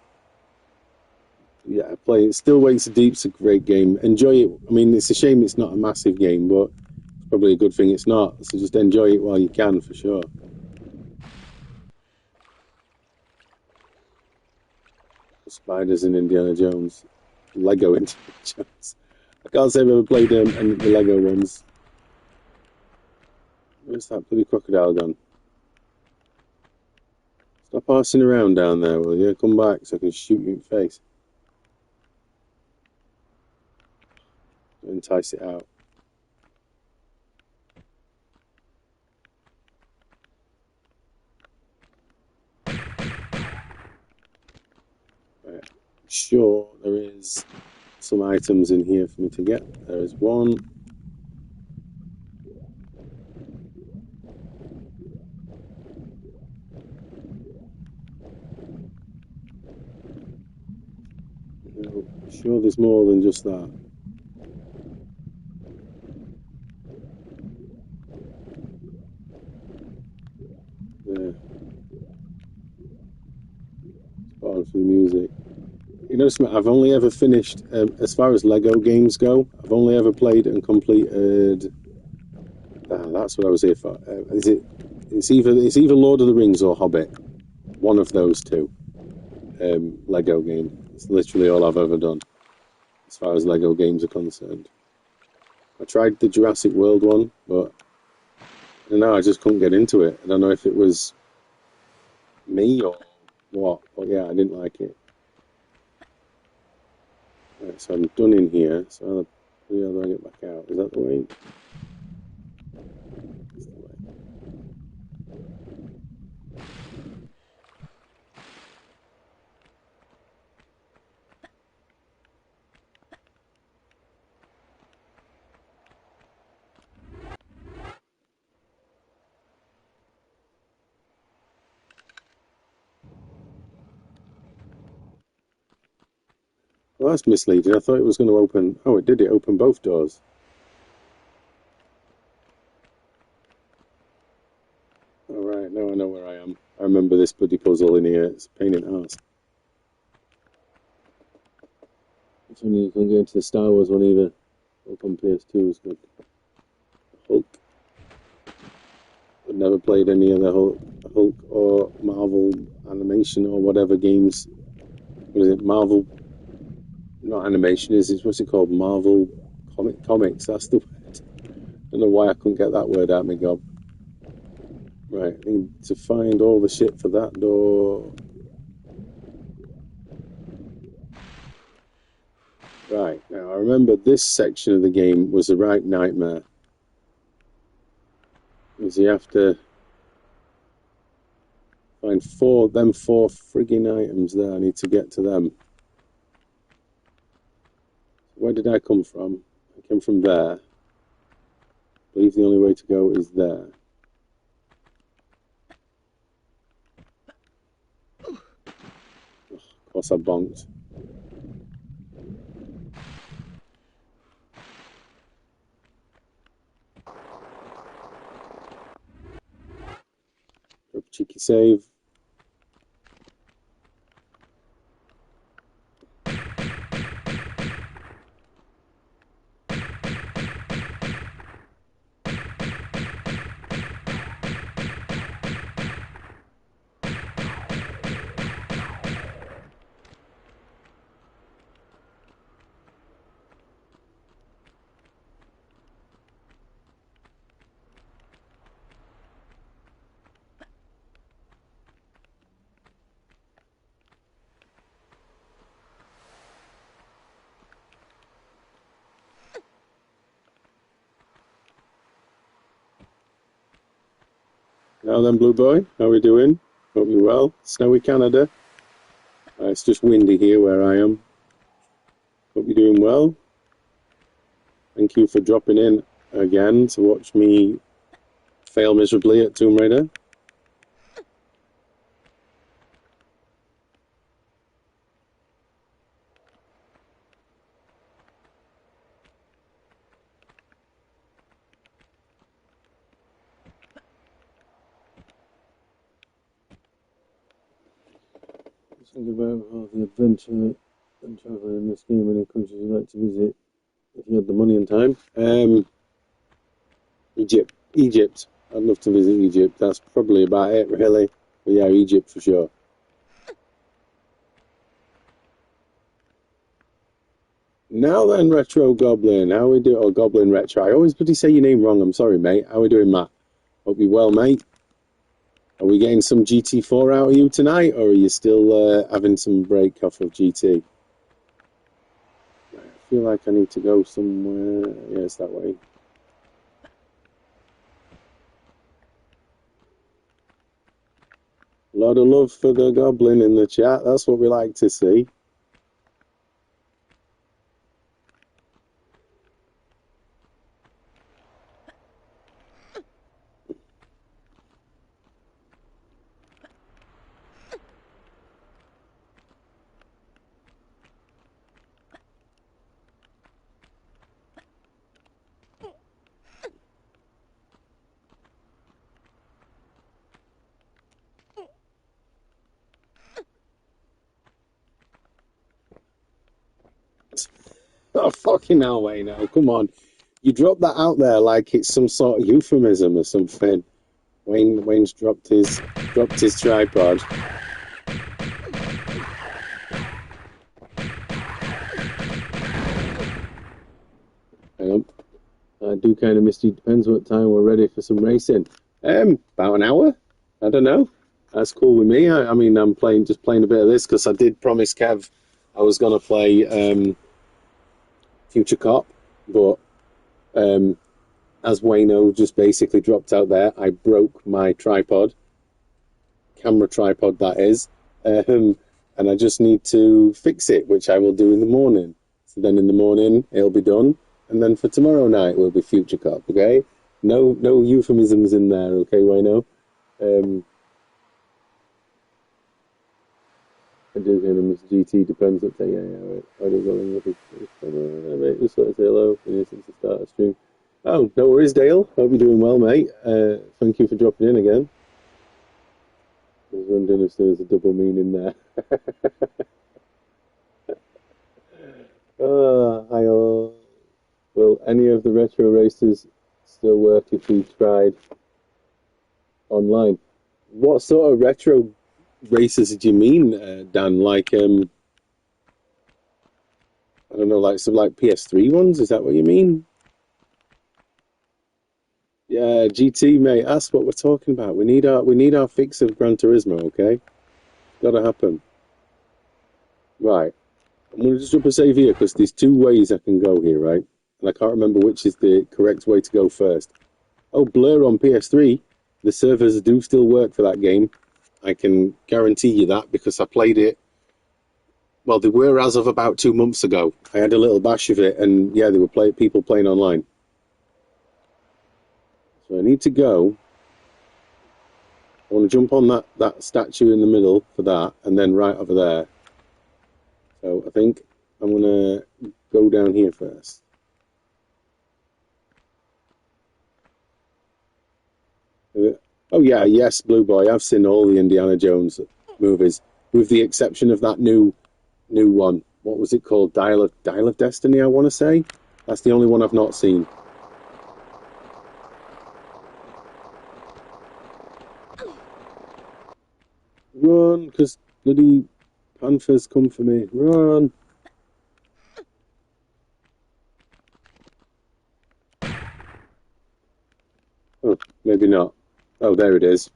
Yeah, play it. Still Waits the Deep's a great game. Enjoy it. I mean, it's a shame it's not a massive game, but it's probably a good thing it's not. So just enjoy it while you can, for sure. Spiders in Indiana Jones. Lego Indiana Jones. I can't say I've ever played any of the Lego ones. Where's that bloody crocodile gone? Stop arsing around down there, will you? Come back so I can shoot you in the face. Entice it out. Right. Sure, there is some items in here for me to get. There is one. No, sure, there's more than just that. There. Spot on for the music. You know, I've only ever finished, as far as Lego games go, I've only ever played and completed. That's what I was here for. It's either Lord of the Rings or Hobbit. One of those two. Lego game. It's literally all I've ever done, as far as Lego games are concerned. I tried the Jurassic World one, but I don't know, I just couldn't get into it. I don't know if it was me or what, but yeah, I didn't like it. Right, so I'm done in here, so how do I get back out? Is that the way? That's the way. Well, that's misleading. I thought it was going to open. Oh, it did. It opened both doors. All right, now I know where I am. I remember this bloody puzzle in here. It's a pain in the arse. It's when you can get into the Star Wars one either. Up on PS2 is good. Hulk. I've never played any of the Hulk or Marvel animation or whatever games. What is it? Marvel, not animation, is it? What's it called? Marvel comics. That's the word. I don't know why I couldn't get that word out of my gob. Right, I need to find all the shit for that door. Right, now I remember this section of the game was a right nightmare. Because you have to find four frigging items there. I need to get to them. Where did I come from? I came from there. I believe the only way to go is there. Of course I bonked. Drop a cheeky save. Now then, Blue Boy, how we doing? Hope you're well. Snowy Canada. It's just windy here where I am. Hope you're doing well. Thank you for dropping in again to watch me fail miserably at Tomb Raider. Think about all the adventure and traveling in this game, any countries you'd like to visit If you had the money and time. Egypt. I'd love to visit Egypt. That's probably about it, really. But yeah, Egypt for sure. Now then, Retro Goblin, how we do? Oh, Goblin Retro. I always bloody say your name wrong. I'm sorry, mate. How we doing, Matt? Hope you're well, mate. Are we getting some GT4 out of you tonight, or are you still having some break off of GT? I feel like I need to go somewhere. Yeah, it's that way. A lot of love for the Goblin in the chat. That's what we like to see. Oh, fucking hell, Wayne. Now, come on. You drop that out there like it's some sort of euphemism or something. Wayne's dropped his tripod. Hang on. I do kind of miss you. Depends what time we're ready for some racing. About an hour. I don't know. That's cool with me. I mean, I'm just playing a bit of this because I did promise Kev I was gonna play Future Cop, but as Wayno just basically dropped out there, I broke my tripod, camera tripod that is, and I just need to fix it, which I will do in the morning. So then in the morning it'll be done, and then for tomorrow night will be Future Cop. Okay, no euphemisms in there. Okay, Wayno. I do kind of miss GT. Depends what day. Yeah. I do go in with it. Mate, just let us say hello. Since the start of the stream. Oh, no worries, Dale. Hope you're doing well, mate. Thank you for dropping in again. I was wondering if there was a double meaning there. Will any of the retro races still work if we tried online? What sort of retro races do you mean, Dan? Like, I don't know, like some like PS3 ones? Is that what you mean? Yeah, GT, mate. That's what we're talking about. We need our fix of Gran Turismo. Okay, gotta happen. Right. I'm gonna just drop a save here because there's two ways I can go here, right? And I can't remember which is the correct way to go first. Oh, Blur on PS3. The servers do still work for that game. I can guarantee you that because I played it. Well, they were as of about 2 months ago. I had a little bash of it, and yeah, there were people playing online. So I need to go. I want to jump on that statue in the middle for that, and then right over there. So I think I'm gonna go down here first. Oh yeah, yes, Blue Boy. I've seen all the Indiana Jones movies, with the exception of that new one. What was it called? Dial of Destiny, I want to say. That's the only one I've not seen. Run, because bloody panthers come for me. Run. Oh, maybe not. Oh, there it is.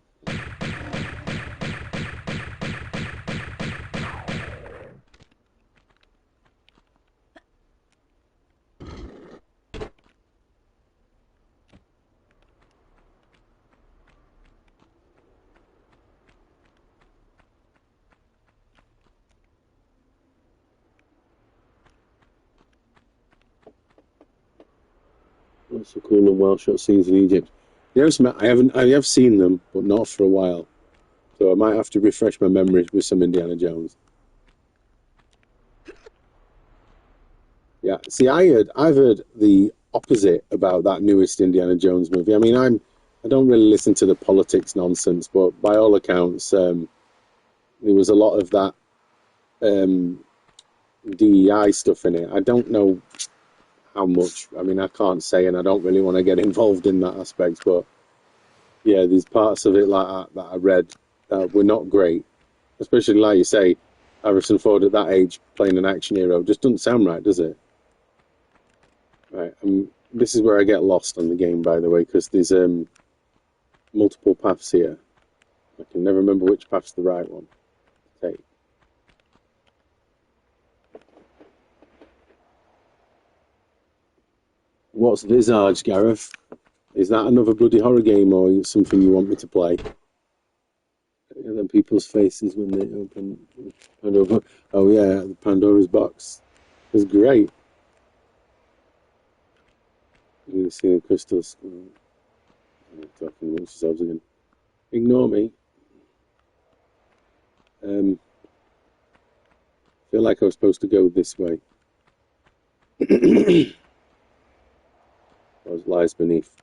That's so cool and well shot scenes in Egypt. I have seen them, but not for a while. So I might have to refresh my memory with some Indiana Jones. Yeah. See, I've heard the opposite about that newest Indiana Jones movie. I mean, I don't really listen to the politics nonsense, but by all accounts, there was a lot of that um, DEI stuff in it. I don't know how much. I mean, I can't say, and I don't really want to get involved in that aspect. But yeah, there's parts of it like that I read that were not great, especially like you say, Harrison Ford at that age playing an action hero just doesn't sound right, does it? Right. This is where I get lost on the game, by the way, because there's multiple paths here. I can never remember which path's the right one to take. What's Visage, Gareth? Is that another bloody horror game or something you want me to play? And then people's faces when they open Pandora. Oh yeah, the Pandora's box was great. You see the crystals. I'm talking amongst yourselves again. Ignore me. I feel like I was supposed to go this way. What lies beneath?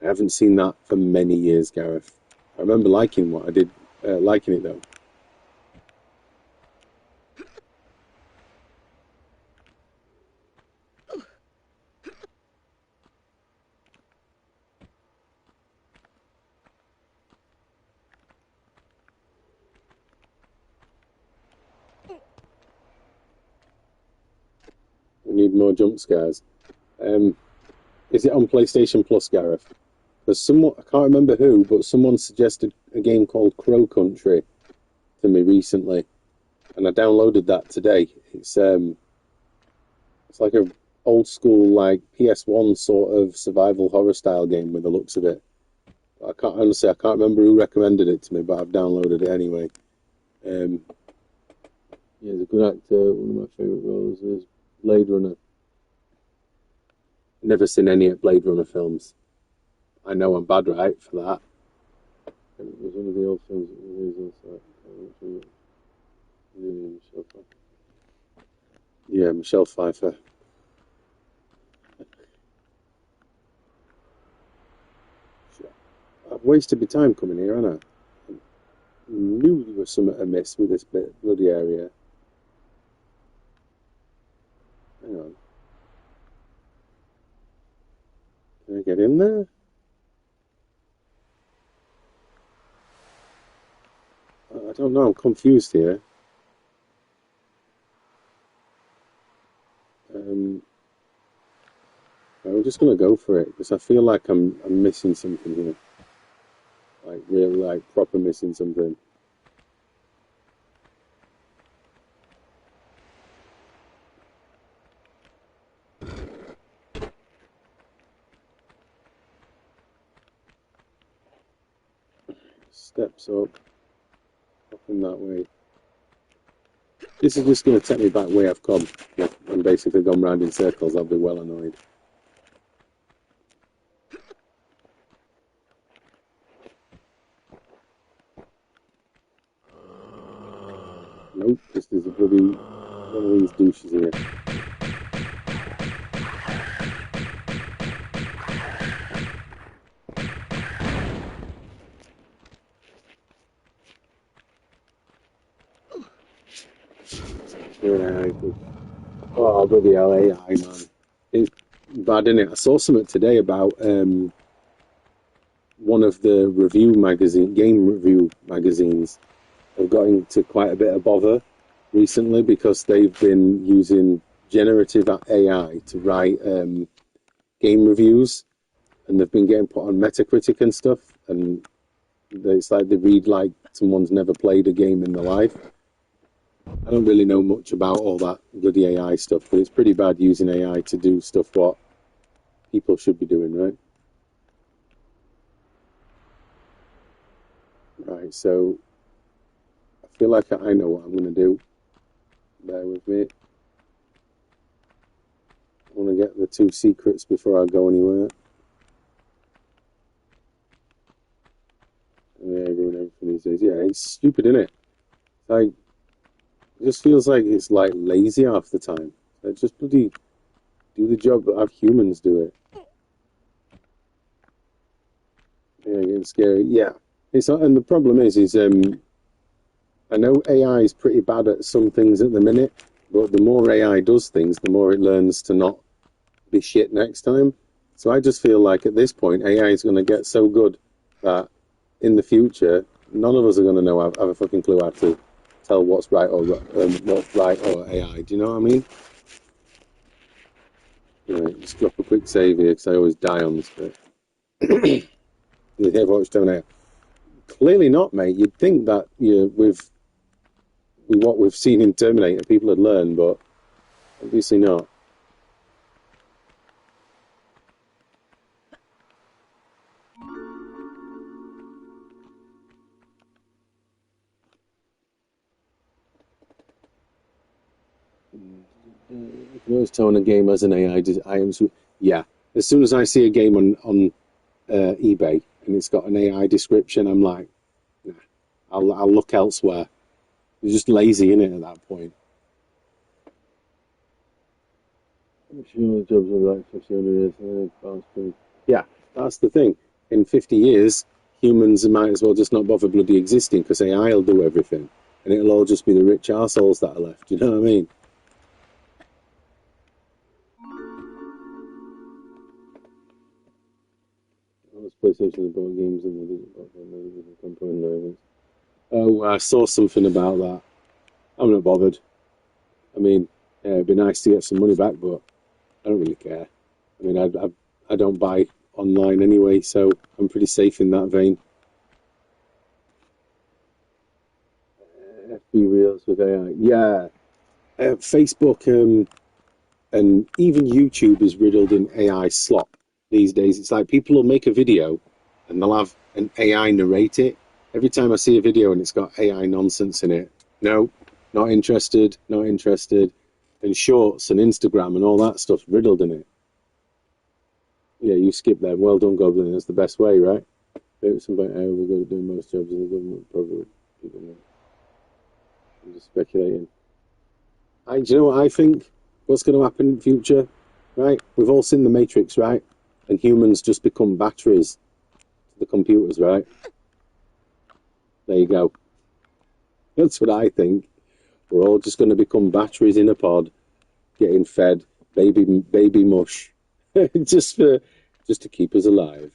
I haven't seen that for many years, Gareth. I remember liking what I did, liking it though. We need more jump scares. Is it on PlayStation Plus, Gareth? Because someone, I can't remember who, but someone suggested a game called Crow Country to me recently, and I downloaded that today. It's like a old school like PS1 sort of survival horror style game with the looks of it. I can't remember who recommended it to me, but I've downloaded it anyway. Um, Yeah, he's a good actor. One of my favourite roles is Blade Runner. Never seen any Blade Runner films. I know I'm bad, right, for that. It was one of the old films that was released on site. Michelle Pfeiffer. Yeah, Michelle Pfeiffer. I've wasted my time coming here, haven't I? Knew there was something amiss with this bloody area. Hang on. Can I get in there? I don't know. I'm confused here. Um, I'm just gonna go for it because I feel like I'm missing something here. Like really, like proper missing something. Steps up in that way. This is just going to take me back where I've come. Like, I'm basically gone round in circles. I'll be well annoyed. Nope, this is a bloody one of these douches here. Yeah, oh, bloody hell, AI, man. It's bad, isn't it? I saw something today about one of the game review magazines have got into quite a bit of bother recently because they've been using generative AI to write game reviews, and they've been getting put on Metacritic and stuff, and it's like they read like someone's never played a game in their life. I don't really know much about all that bloody AI stuff, but it's pretty bad using AI to do stuff what people should be doing, right? Right, so I feel like I know what I'm going to do. Bear with me. I want to get the 2 secrets before I go anywhere. Yeah, ruin everything these days. Yeah, it's stupid, isn't it? Like, it just feels like it's like lazy half the time. Like, just bloody do the job that have humans do it. Yeah, getting scary. Yeah, it's not, and the problem is I know AI is pretty bad at some things at the minute, but the more AI does things, the more it learns to not be shit next time. So I just feel like at this point, AI is going to get so good that in the future, none of us are going to know have a fucking clue how to tell what's right or what's right or AI. Do you know what I mean? Right, just drop a quick save here because I always die on this bit. Did you ever watch Terminator? Clearly not, mate. You'd think that with what we've seen in Terminator, people had learned, but obviously not. You can always tell when a game has an AI. Yeah. As soon as I see a game on eBay and it's got an AI description, I'm like, nah, I'll look elsewhere. You're just lazy in it at that point. I'm sure the jobs are like 50 years. Yeah, that's the thing. In 50 years, humans might as well just not bother bloody existing because AI will do everything, and it'll all just be the rich arseholes that are left. You know what I mean? PlayStation bought games and they didn't company. Oh, I saw something about that. I'm not bothered. I mean, yeah, it'd be nice to get some money back, but I don't really care. I mean, I don't buy online anyway, so I'm pretty safe in that vein. FB Reels with AI. Yeah, Facebook and even YouTube is riddled in AI slop these days. It's like people will make a video and they'll have an AI narrate it. Every time I see a video and it's got AI nonsense in it, no, not interested, not interested. And shorts and Instagram and all that stuff's riddled in it. Yeah, you skip them. Well done, Goblin. That's the best way, right? It's about how we're going to do most jobs in the government, probably. I'm just speculating. Do you know what I think? What's going to happen in the future? Right? We've all seen the Matrix, right? And humans just become batteries to the computers, right? There you go. That's what I think. We're all just going to become batteries in a pod, getting fed baby mush, just to keep us alive.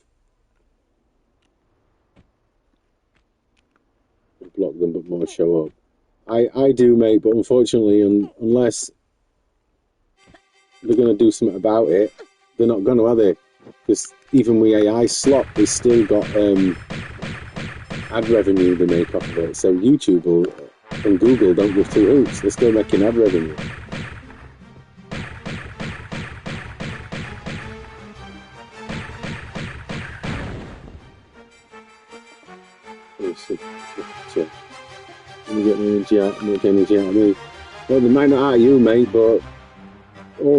block them, but more show up. I do, mate, but unfortunately, unless they're going to do something about it, they're not going to, are they? Because even with AI slop, they still got ad revenue they make off of it. So YouTube and Google don't give two hoots. They're still making ad revenue. You get make energy out of me. Well, they might not out of you, mate, or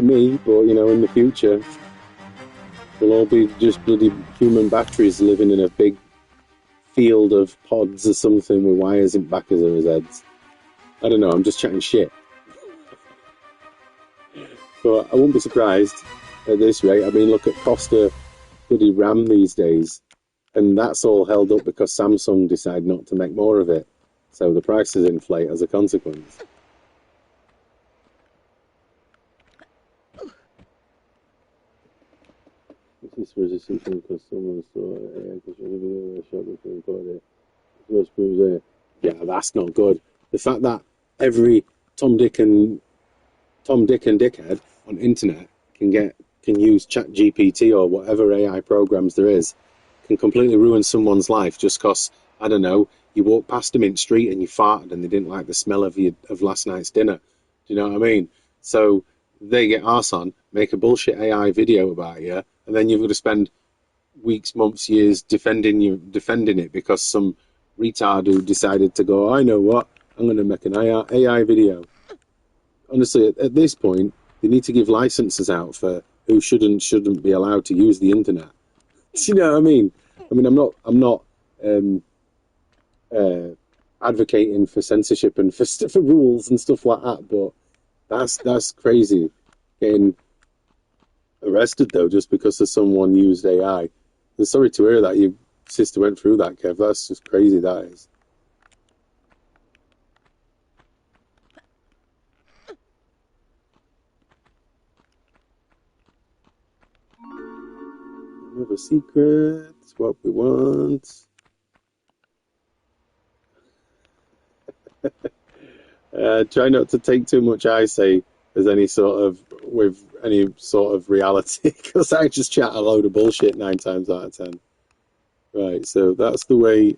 me, but in the future, we'll all be just bloody human batteries living in a big field of pods or something with wires in back of his heads. I don't know, I'm just chatting shit. But I wouldn't be surprised at this rate. I mean, look at Costa bloody RAM these days, and that's all held up because Samsung decide not to make more of it. So the prices inflate as a consequence. This was a system because someone saw it because we were shot before we got it. First proves there. Yeah, that's not good. The fact that every Tom, Dick, and Dickhead on internet can use ChatGPT or whatever AI programs there is, can completely ruin someone's life just because, I don't know, you walked past them in the street and you farted and they didn't like the smell of last night's dinner. Do you know what I mean? So they get arse on, make a bullshit AI video about you, and then you've got to spend weeks, months, years defending it because some retard who decided to go, I know what, I'm going to make an AI video. Honestly, at this point, they need to give licenses out for who shouldn't be allowed to use the internet. Do you know what I mean? I mean, I'm not advocating for censorship and for rules and stuff like that, but that's crazy. Getting arrested though just because someone used AI. I'm sorry to hear that your sister went through that, Kev. That's just crazy. That is. Another secret. It's what we want. Try not to take too much I say as any sort of reality, because I just chat a load of bullshit 9 times out of 10. Right, so that's the way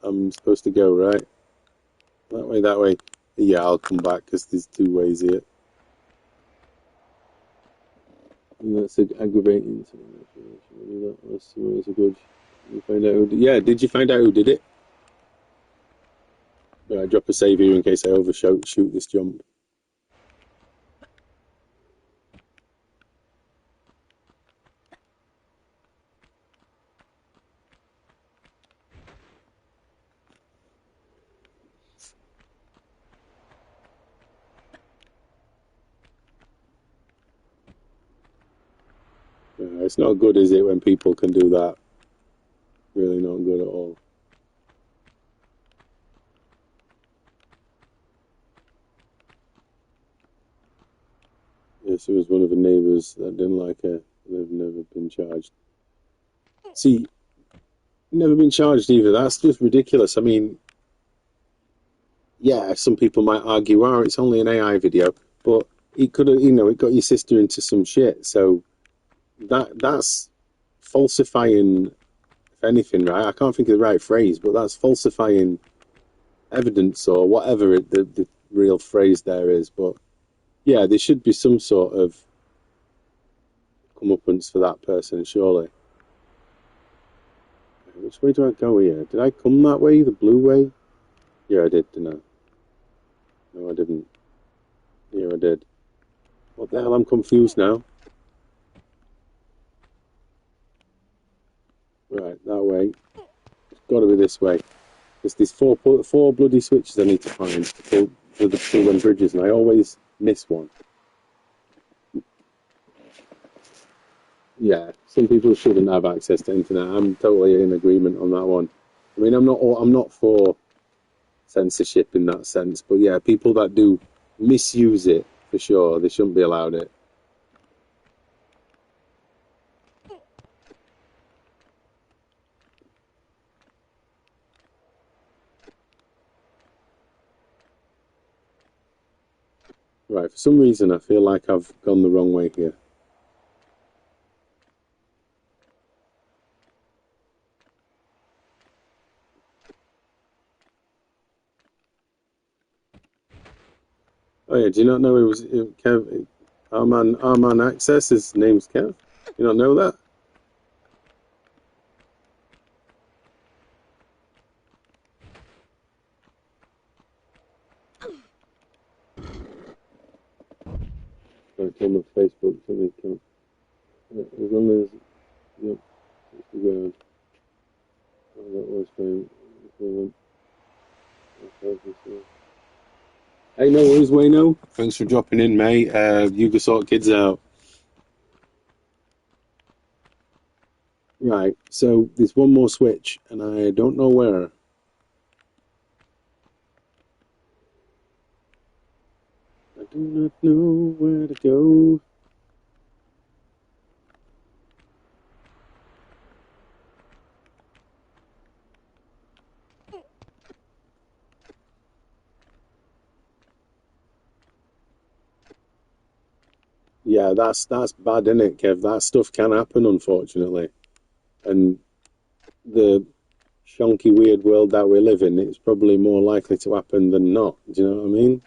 I'm supposed to go, right? That way. Yeah, I'll come back because there's 2 ways here. And that's aggravating. That was a good. You find out did you find out who did it? Right, drop a save here in case I overshoot this jump. It's not good, is it, when people can do that? Really not good at all. Yes, it was one of the neighbours that didn't like her. They've never been charged. See, never been charged either. That's just ridiculous. I mean, yeah, some people might argue, oh, it's only an AI video, but it could have, it got your sister into some shit. So that's falsifying, if anything, right? I can't think of the right phrase, but that's falsifying evidence or whatever the real phrase there is. But yeah, there should be some sort of comeuppance for that person, surely. Which way do I go here? Did I come that way, the blue way? Yeah, I did, didn't I? No, I didn't. Yeah, I did. What the hell? I'm confused now. Right, that way. It's got to be this way. There's these four bloody switches I need to find for them bridges, and I always miss one. Yeah, some people shouldn't have access to internet. I'm totally in agreement on that one. I mean, I'm not for censorship in that sense, but yeah, people that do misuse it, for sure, they shouldn't be allowed it. Right, for some reason I feel like I've gone the wrong way here. Oh yeah, do you not know Kev? Our man Access, his name's Kev. You not know that? Like on the Facebook, something can. As long as yep, it's the ground. Oh, that was fine. Hey, no worries, Wayno. Thanks for dropping in, mate. You can sort kids out. Right, so there's one more switch, and I don't know where. I do not know where to go. Yeah, that's bad, isn't it, Kev? That stuff can happen, unfortunately. And the shonky, weird world that we live in, it's probably more likely to happen than not. Do you know what I mean?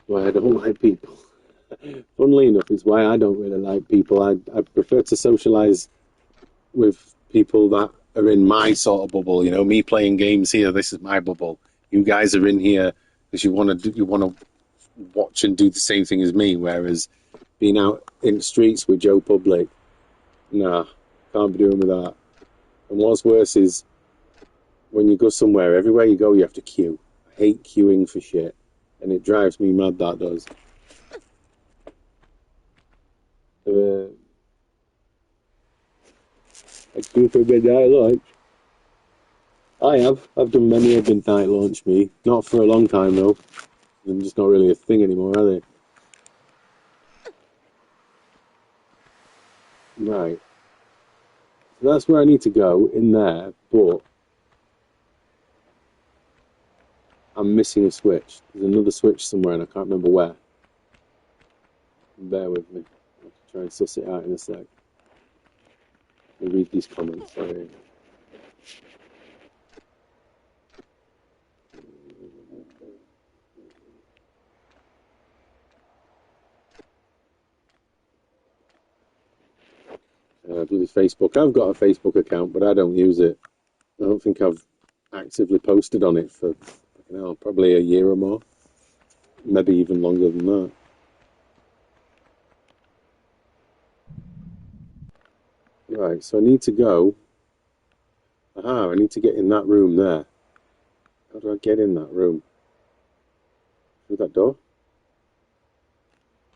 Why I don't like people. Funnily enough, it's why I don't really like people. I prefer to socialize with people that are in my sort of bubble. You know, me playing games here, this is my bubble. You guys are in here because you want to watch and do the same thing as me. Whereas being out in the streets with Joe Public, nah, can't be doing with that. And what's worse is when you go somewhere, everywhere you go, you have to queue. I hate queuing for shit, and it drives me mad. That does. A group of midnight launch. I have. I've done many a midnight launch, me. Not for a long time, though. They're just not really a thing anymore, are they? Right. So that's where I need to go, in there, but I'm missing a switch. There's another switch somewhere, and I can't remember where. Bear with me. I'll have to try and suss it out in a sec. I'll read these comments, sorry. Bloody Facebook. I've got a Facebook account, but I don't use it. I don't think I've actively posted on it for, you know, probably a year or more. Maybe even longer than that. Right, so I need to go. Aha, I need to get in that room there. How do I get in that room? Through that door?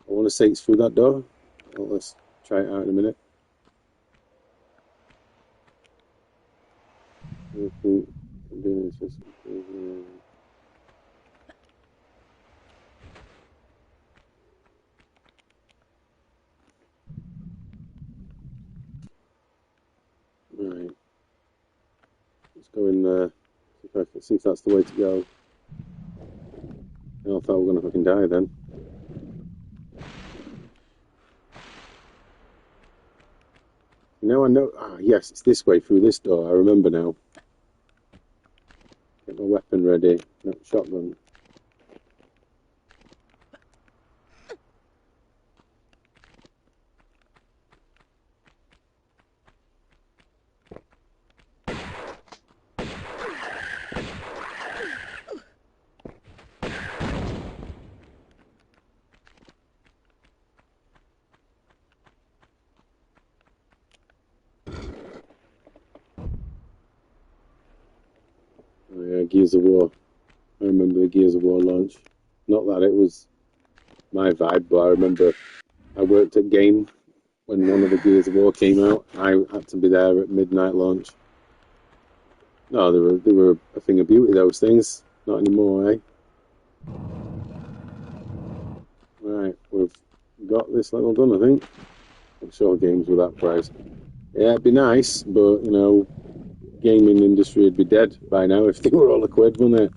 I want to say it's through that door. Well, let's try it out in a minute. Right. Let's go in there. See if that's the way to go. I thought we were going to fucking die then. Now I know. Ah, yes, it's this way through this door. I remember now. Get my weapon ready. No, shotgun. Oh, yeah, Gears of War. I remember the Gears of War launch. Not that it was my vibe, but I remember I worked at Game when one of the Gears of War came out. I had to be there at midnight launch. No, they were a thing of beauty, those things. Not anymore, eh? Right, we've got this level done, I think. I'm sure games with that price. Yeah, it'd be nice, but, you know, gaming industry would be dead by now if they were all a quid, wouldn't it?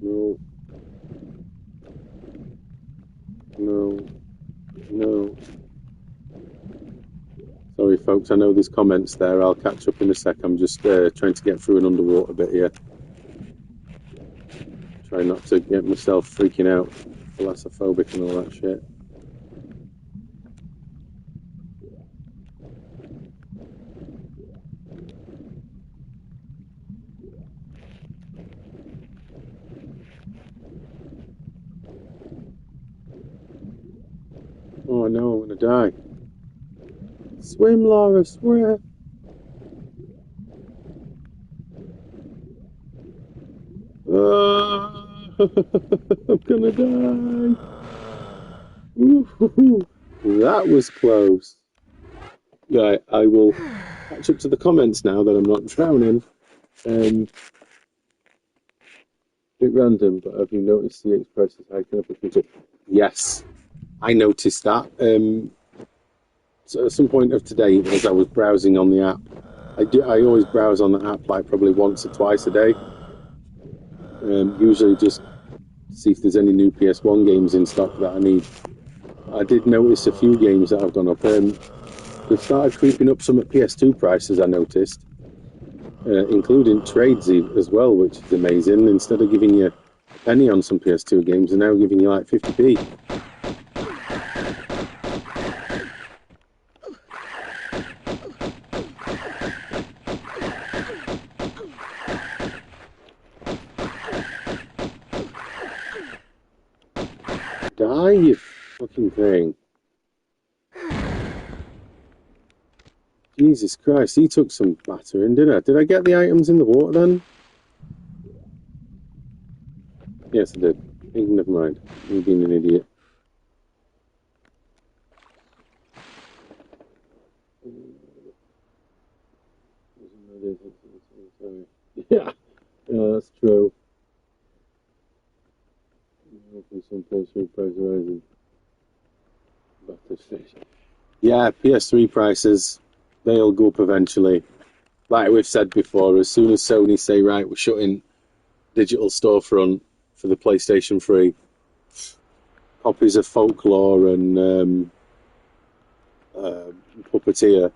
No. No. No. Sorry, folks. I know there's comments there. I'll catch up in a sec. I'm just trying to get through an underwater bit here. Try not to get myself freaking out, thalassophobic and all that shit. Oh no, I'm gonna die. Swim, Laura, swim. I'm gonna die. Ooh, that was close. Yeah, I will catch up to the comments now that I'm not drowning. Bit random, but have you noticed the Express is hiking up a feature? Yes, I noticed that. So at some point of today, as I was browsing on the app, I always browse on the app like probably once or twice a day. Usually just see if there's any new PS1 games in stock that I need. I did notice a few games that have gone up. They've started creeping up some at PS2 prices, I noticed, including trades as well, which is amazing. Instead of giving you a penny on some PS2 games, they're now giving you like 50p. Die, you fucking thing. Jesus Christ, he took some battering, didn't I? Did I get the items in the water then? Yes, I did. Never mind. I'm being an idiot. Yeah, that's true. Hopefully some PS3 price rises. Yeah, PS3 prices, they'll go up eventually. Like we've said before, as soon as Sony say, right, we're shutting digital storefront for the PlayStation 3, copies of Folklore and Puppeteer,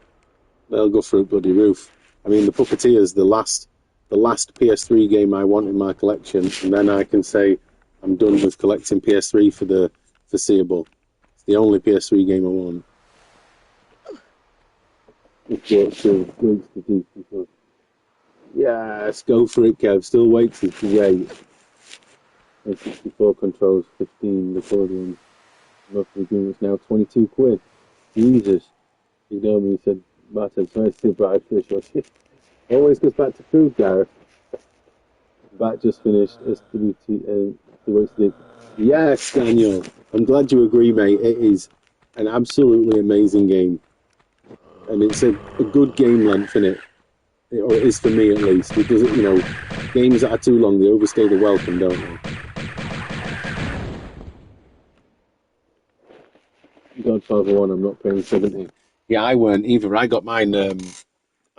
they'll go through bloody roof. I mean, the Puppeteer is the last PS3 game I want in my collection, and then I can say I'm done with collecting PS3 for the foreseeable. It's the only PS3 game I want. Yes, go for it, Kev. Still waits is great. 64 controls, 15 accordions. Roughly doing it's now 22 quid. Jesus. You know me, he said, Martin, so nice to buy fish or shit. Always goes back to food, Gareth. Bat just finished SWT and the wasted. Yes, Daniel. I'm glad you agree, mate. It is an absolutely amazing game. And it's a good game length in it. Or it is for me at least. It doesn't, games that are too long, they overstay the welcome, don't they? Godfather 1, I'm not paying 70. Yeah, I weren't either. I got mine, I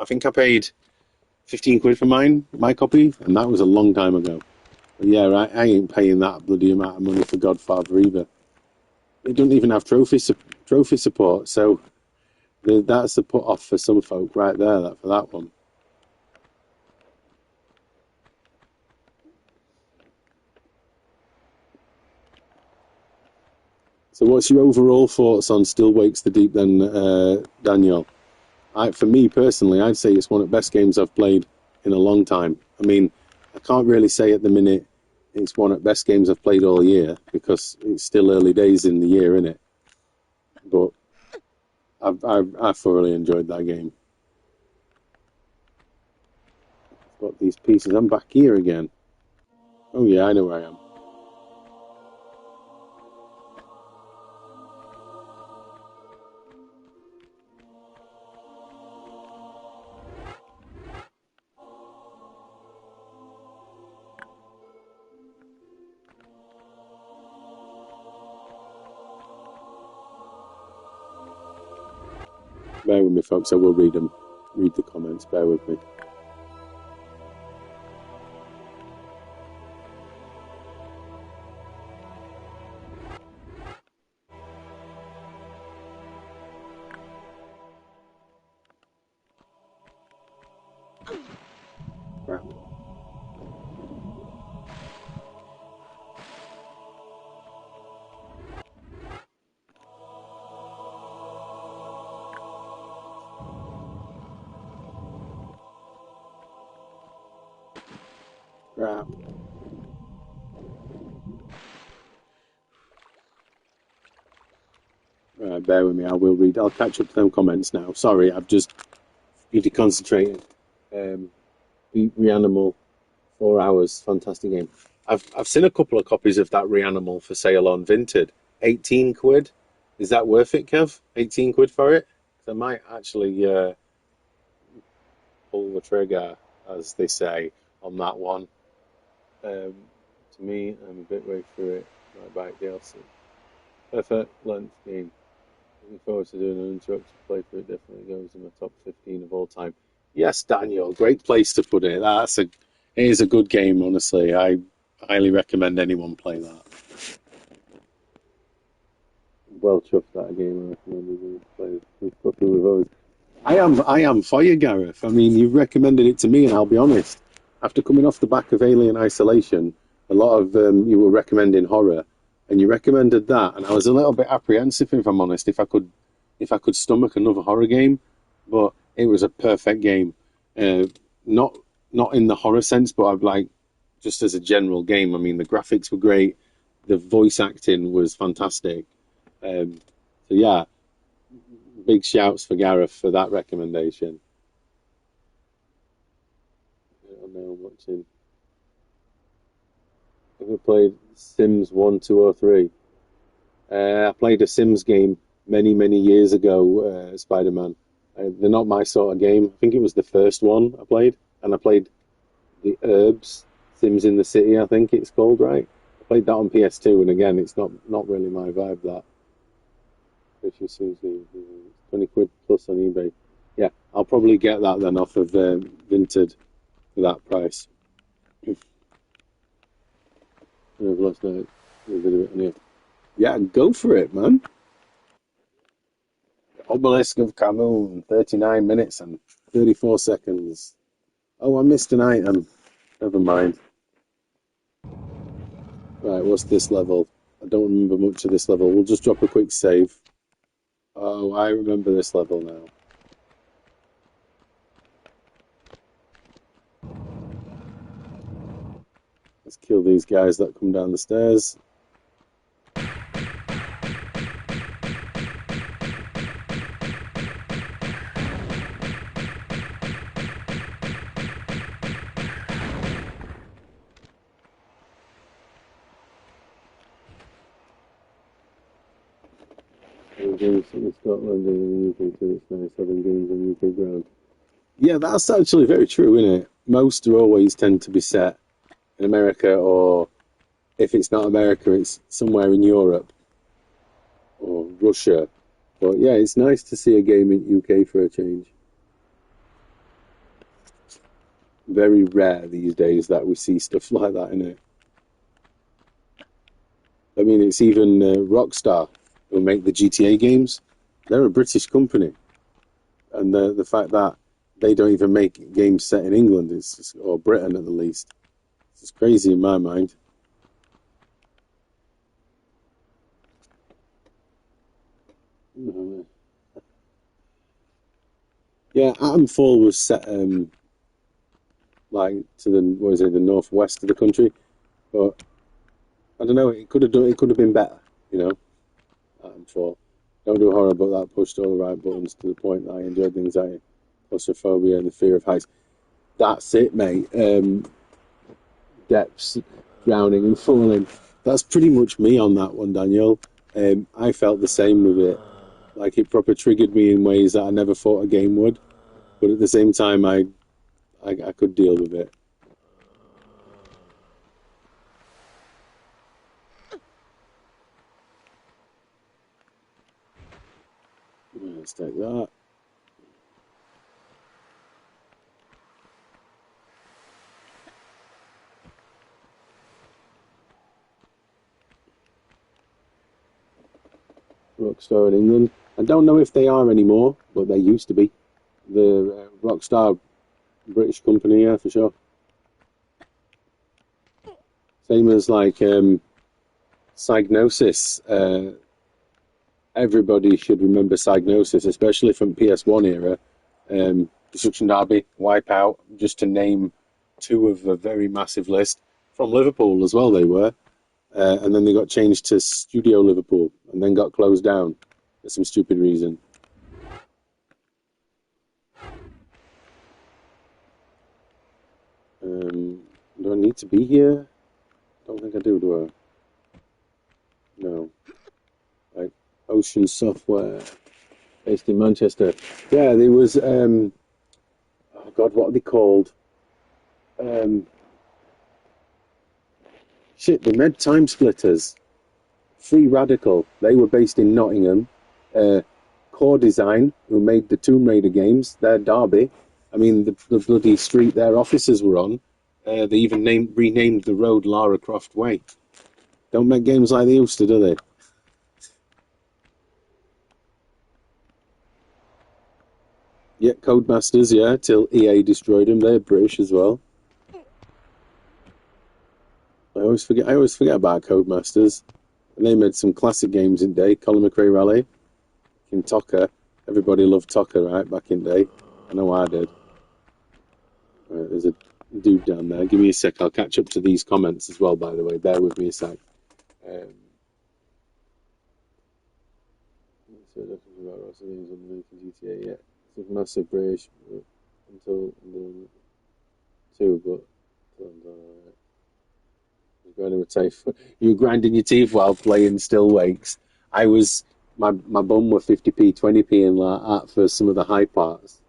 think I paid 15 quid for my copy, and that was a long time ago. But yeah, I ain't paying that bloody amount of money for Godfather either. It doesn't even have trophy support, so that's the put off for some folk right there for that one. So what's your overall thoughts on Still Wakes the Deep then, Daniel? For me personally, I'd say it's one of the best games I've played in a long time. I mean, I can't really say at the minute it's one of the best games I've played all year because it's still early days in the year, innit? But I thoroughly enjoyed that game. I've got these pieces. I'm back here again. Oh yeah, I know where I am. Bear with me, folks. I will read them. Read the comments. Bear with me. Crap. Crap. Right, bear with me. I will read. I'll catch up to them comments now. Sorry, I've just need to concentrate. Beat Reanimal, 4 hours, fantastic game. I've seen a couple of copies of that Reanimal for sale on Vinted. 18 quid. Is that worth it, Kev? 18 quid for it? 'Cause I might actually pull the trigger, as they say, on that one. To me, I'm a bit way through it. Might buy it DLC. Perfect length game. Looking forward to doing an uninterrupted playthrough. It definitely goes in my top 15 of all time. Yes, Daniel, great place to put it. It is a good game, honestly. I highly recommend anyone play that. Well chuffed that game. I recommend you play with fucking with those. I am for you, Gareth. I mean, you've recommended it to me, and I'll be honest. After coming off the back of Alien Isolation, a lot of you were recommending horror, and you recommended that, and I was a little bit apprehensive, if I'm honest, if I could stomach another horror game, but it was a perfect game. Not not in the horror sense, but I've like just as a general game. I mean, the graphics were great, the voice acting was fantastic. So yeah, big shouts for Gareth for that recommendation. I'm now watching. Have you played Sims 1, 2, or 3? I played a Sims game many years ago, Spider-Man. They're not my sort of game. I think it was the first one I played, and I played the Herbs Sims in the City, I think it's called, right? I played that on PS2, and again, it's not really my vibe, that. Christian Sims, 20 quid plus on eBay. Yeah, I'll probably get that then off of Vinted for that price. I've lost a bit of it on here. Yeah, go for it, man. Obelisk of Camoon, 39 minutes and 34 seconds. Oh, I missed an item. Never mind. Right, what's this level? I don't remember much of this level. We'll just drop a quick save. Oh, I remember this level now. Let's kill these guys that come down the stairs. Games in Scotland and the UK too. It's nice having games on UK ground. Yeah, that's actually very true, isn't it? Most are always tend to be set in America, or if it's not America, it's somewhere in Europe or Russia. But yeah, it's nice to see a game in UK for a change. Very rare these days that we see stuff like that in it. I mean, it's even Rockstar who make the GTA games. They're a British company, and the fact that they don't even make games set in England or Britain at the least, it's crazy in my mind. Yeah, Atomfall was set like to the northwest of the country, but I don't know. It could have been better, you know. Atomfall. Don't do horror, but that pushed all the right buttons to the point that I enjoyed the anxiety, claustrophobia, and the fear of heights. That's it, mate. Depths, drowning and falling. That's pretty much me on that one, Daniel. I felt the same with it. Like, it proper triggered me in ways that I never thought a game would. But at the same time, I could deal with it. Let's take that. Rockstar in England. I don't know if they are anymore, but they used to be. The Rockstar British company, yeah, for sure. Same as like Psygnosis. Everybody should remember Psygnosis, especially from PS1 era. Destruction Derby, Wipeout, just to name two of a very massive list. From Liverpool as well, they were. And then they got changed to Studio Liverpool and then got closed down for some stupid reason. Do I need to be here? Don't think I do I? No. Like Ocean Software, based in Manchester. Yeah, there was, oh God, what are they called? Shit, they made Time Splitters. Free Radical, they were based in Nottingham. Core Design, who made the Tomb Raider games, they're Derby. I mean, the bloody street their offices were on. They even renamed the road Lara Croft Way. Don't make games like they used to, do they? Yeah, Codemasters, yeah, till EA destroyed them. They're British as well. I always forget about Codemasters. And they made some classic games in day. Colin McRae Rally, in Tokka. Everybody loved Tokka, right, back in day. I know I did. Right, there's a dude down there. Give me a sec. I'll catch up to these comments as well, by the way. Bear with me a sec. So definitely about Ross games on the GTA, yeah. It's a massive British until the two, but you were grinding your teeth while playing Still Wakes. I was my bum were 50p, 20p and like that for some of the high parts.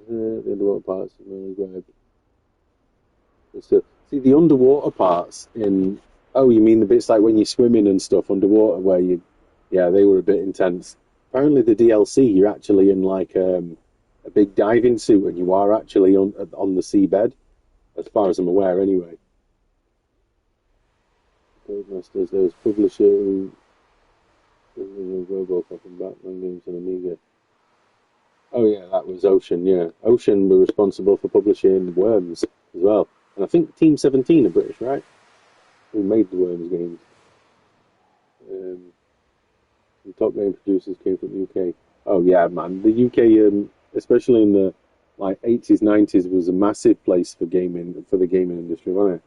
The underwater parts really great. So, see the underwater parts in. Oh, you mean the bits like when you're swimming and stuff underwater, where you? Yeah, they were a bit intense. Apparently, the DLC you're actually in like a big diving suit, and you are actually on the seabed, as far as I'm aware, anyway. Codemasters, there was publisher who Robocop and Batman games on Amiga. Oh yeah, that was Ocean. Yeah, Ocean were responsible for publishing Worms as well, and I think Team 17 are British, right? Who made the Worms games? The top game producers came from the UK. Oh yeah, man, the UK, especially in the like 80s, 90s, was a massive place for gaming for the gaming industry, wasn't it?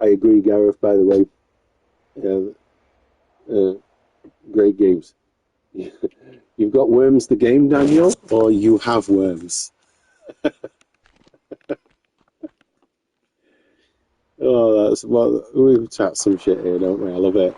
I agree, Gareth. By the way, great games. You've got Worms the game, Daniel, or you have Worms. Oh, that's well. We chat some shit here, don't we? I love it.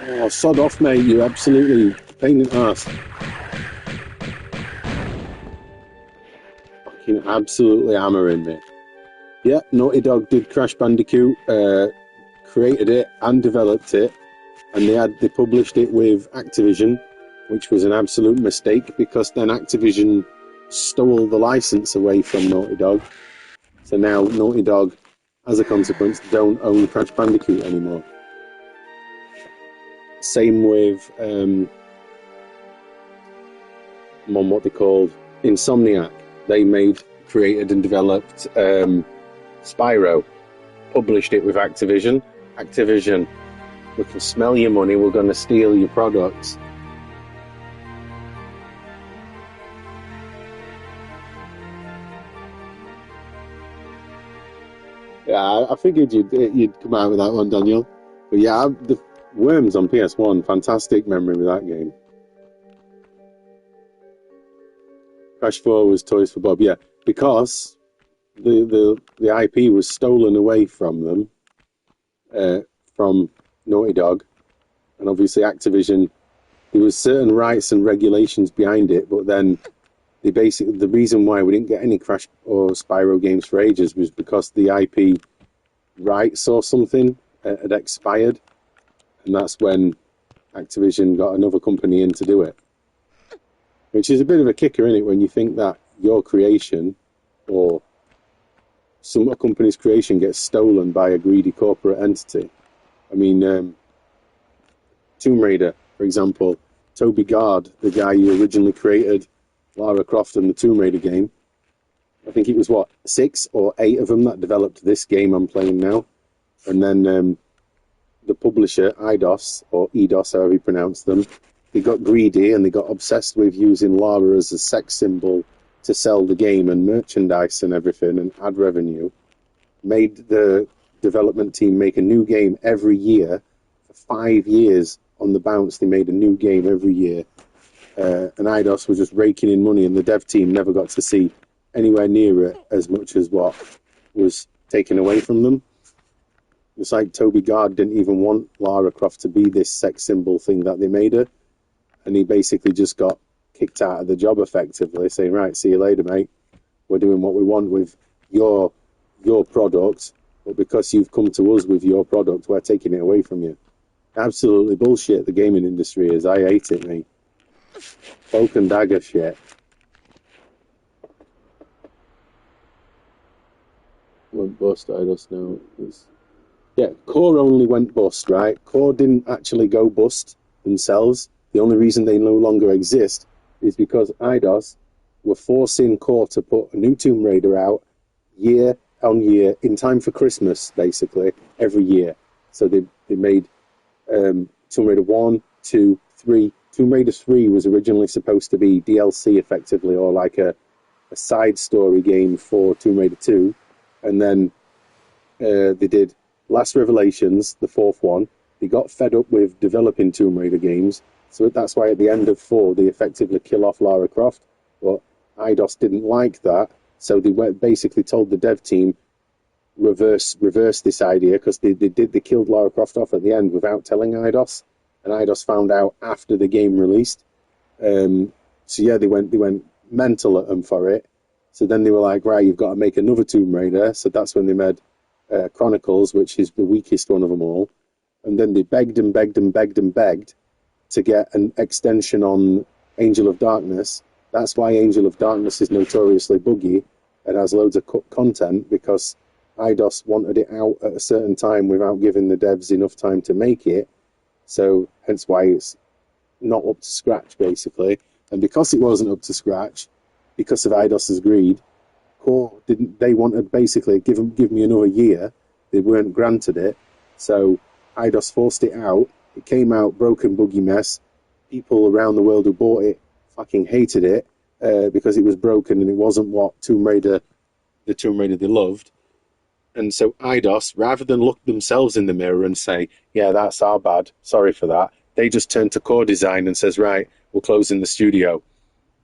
Oh, sod off, mate. You're absolutely pain in the ass. Fucking absolutely hammering me. Yeah, Naughty Dog did Crash Bandicoot, created it and developed it, and they published it with Activision, which was an absolute mistake because then Activision stole the license away from Naughty Dog. So now Naughty Dog, as a consequence, don't own Crash Bandicoot anymore. Same with what they called Insomniac. They created and developed Spyro, published it with Activision. Activision, we can smell your money, we're going to steal your products. Yeah, I figured you'd come out with that one, Daniel. But yeah, the Worms on PS1, fantastic memory with that game. Crash 4 was Toys for Bob, yeah, because the IP was stolen away from them, from Naughty Dog, and obviously Activision. There was certain rights and regulations behind it, but then the reason why we didn't get any Crash or Spyro games for ages was because the IP rights or something had expired, and that's when Activision got another company in to do it. Which is a bit of a kicker, isn't it, when you think that your creation or some company's creation gets stolen by a greedy corporate entity. I mean, Tomb Raider, for example, Toby Gard, the guy who originally created Lara Croft and the Tomb Raider game, I think it was, 6 or 8 of them that developed this game I'm playing now. And then the publisher, Eidos, or Eidos, however you pronounce them, they got greedy and they got obsessed with using Lara as a sex symbol to sell the game and merchandise and everything and add revenue. Made the development team make a new game every year. For 5 years on the bounce, they made a new game every year. And Eidos was just raking in money, and the dev team never got to see anywhere near it as much as what was taken away from them. It's like Toby Gard didn't even want Lara Croft to be this sex symbol thing that they made her, and he basically just got kicked out of the job effectively, saying, right, see you later, mate. We're doing what we want with your product, but because you've come to us with your product, we're taking it away from you. Absolutely bullshit the gaming industry is. I hate it, mate. Cloak and dagger shit. Went bust, Eidos now. Yeah, Core only went bust, right? Core didn't actually go bust themselves. The only reason they no longer exist is because Eidos were forcing Core to put a new Tomb Raider out year on year in time for Christmas, basically, every year. So they made Tomb Raider 1, 2, 3. Tomb Raider 3 was originally supposed to be DLC, effectively, or like a side story game for Tomb Raider 2. And then they did Last Revelations, the 4th one. They got fed up with developing Tomb Raider games, so that's why at the end of 4 they effectively kill off Lara Croft. But Eidos didn't like that, so they basically told the dev team reverse this idea, because they killed Lara Croft off at the end without telling Eidos, and Eidos found out after the game released. So yeah, they went mental at them for it. So then they were like, right, you've got to make another Tomb Raider. So that's when they made Chronicles, which is the weakest one of them all. And then they begged and begged and begged and begged to get an extension on Angel of Darkness. That's why Angel of Darkness is notoriously buggy and has loads of content, because Eidos wanted it out at a certain time without giving the devs enough time to make it. So hence why it's not up to scratch, basically. And because it wasn't up to scratch, because of Eidos's greed, Core they wanted basically give me another year. They weren't granted it, so Eidos forced it out. It came out broken, buggy mess. People around the world who bought it fucking hated it because it was broken and it wasn't what the Tomb Raider they loved. And so Eidos, rather than look themselves in the mirror and say, yeah, that's our bad, sorry for that, they just turned to Core Design and says, right, we're closing the studio.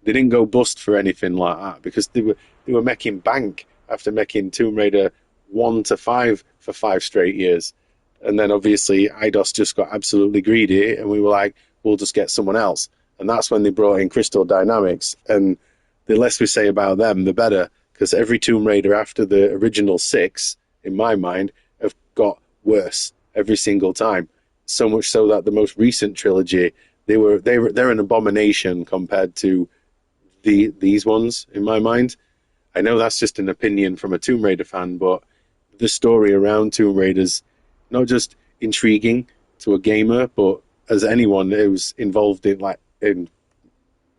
They didn't go bust for anything like that, because they were making bank after making Tomb Raider 1 to 5 for 5 straight years. And then obviously Eidos just got absolutely greedy, and we were like, we'll just get someone else. And that's when they brought in Crystal Dynamics. And the less we say about them, the better, because every Tomb Raider after the original 6, in my mind, have got worse every single time. So much so that the most recent trilogy, they're an abomination compared to these ones, in my mind. I know that's just an opinion from a Tomb Raider fan, but the story around Tomb Raider's not just intriguing to a gamer, but as anyone who's involved in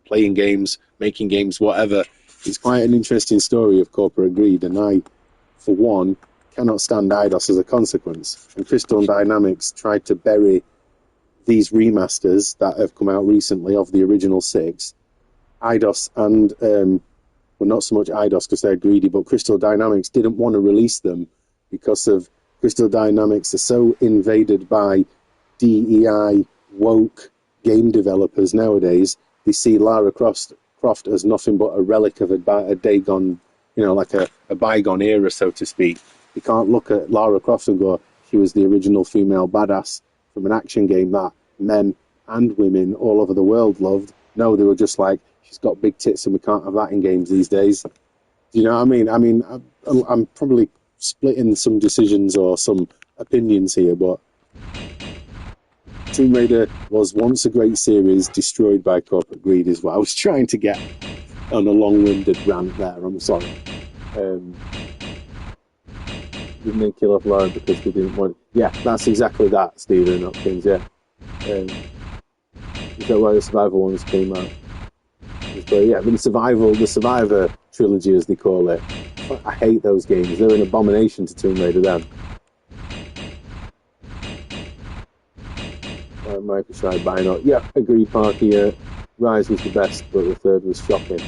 playing games, making games, whatever. It's quite an interesting story of corporate greed, and I, for one, cannot stand Eidos as a consequence. And Crystal Dynamics tried to bury these remasters that have come out recently of the original 6. Eidos and, well, not so much Eidos because they're greedy, but Crystal Dynamics didn't want to release them because of Crystal Dynamics are so invaded by DEI woke game developers nowadays. They see Lara Croft as nothing but a relic of a day gone, like a bygone era, so to speak. You can't look at Lara Croft and go, she was the original female badass from an action game that men and women all over the world loved. No, they were just like, she's got big tits and we can't have that in games these days. Do you know what I mean? I mean, I'm probably splitting some decisions or some opinions here, but Tomb Raider was once a great series, destroyed by corporate greed is what I was trying to get on a long-winded rant there. I'm sorry. Didn't they kill off Lara because they didn't want... Yeah, that's exactly that, Stephen Hopkins, yeah. Is that why the Survivor ones came out? But yeah, but the Survivor trilogy, as they call it, I hate those games. They're an abomination to Tomb Raider then. Michael Scheid, Bino. Yeah, agreed, Parky. Rise was the best, but the third was shocking.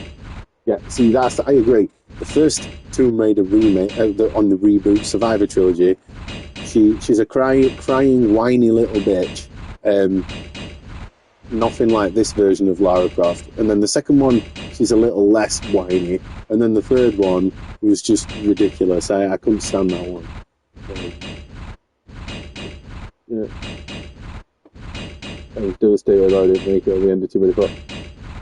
Yeah, see, I agree. The first Tomb Raider remake, on the reboot Survivor trilogy, she's a crying, whiny little bitch. Nothing like this version of Lara Croft. And then the second one, she's a little less whiny. And then the third one was just ridiculous. I couldn't stand that one. Yeah. I was devastated I didn't make it at the end of Tomb Raider 4.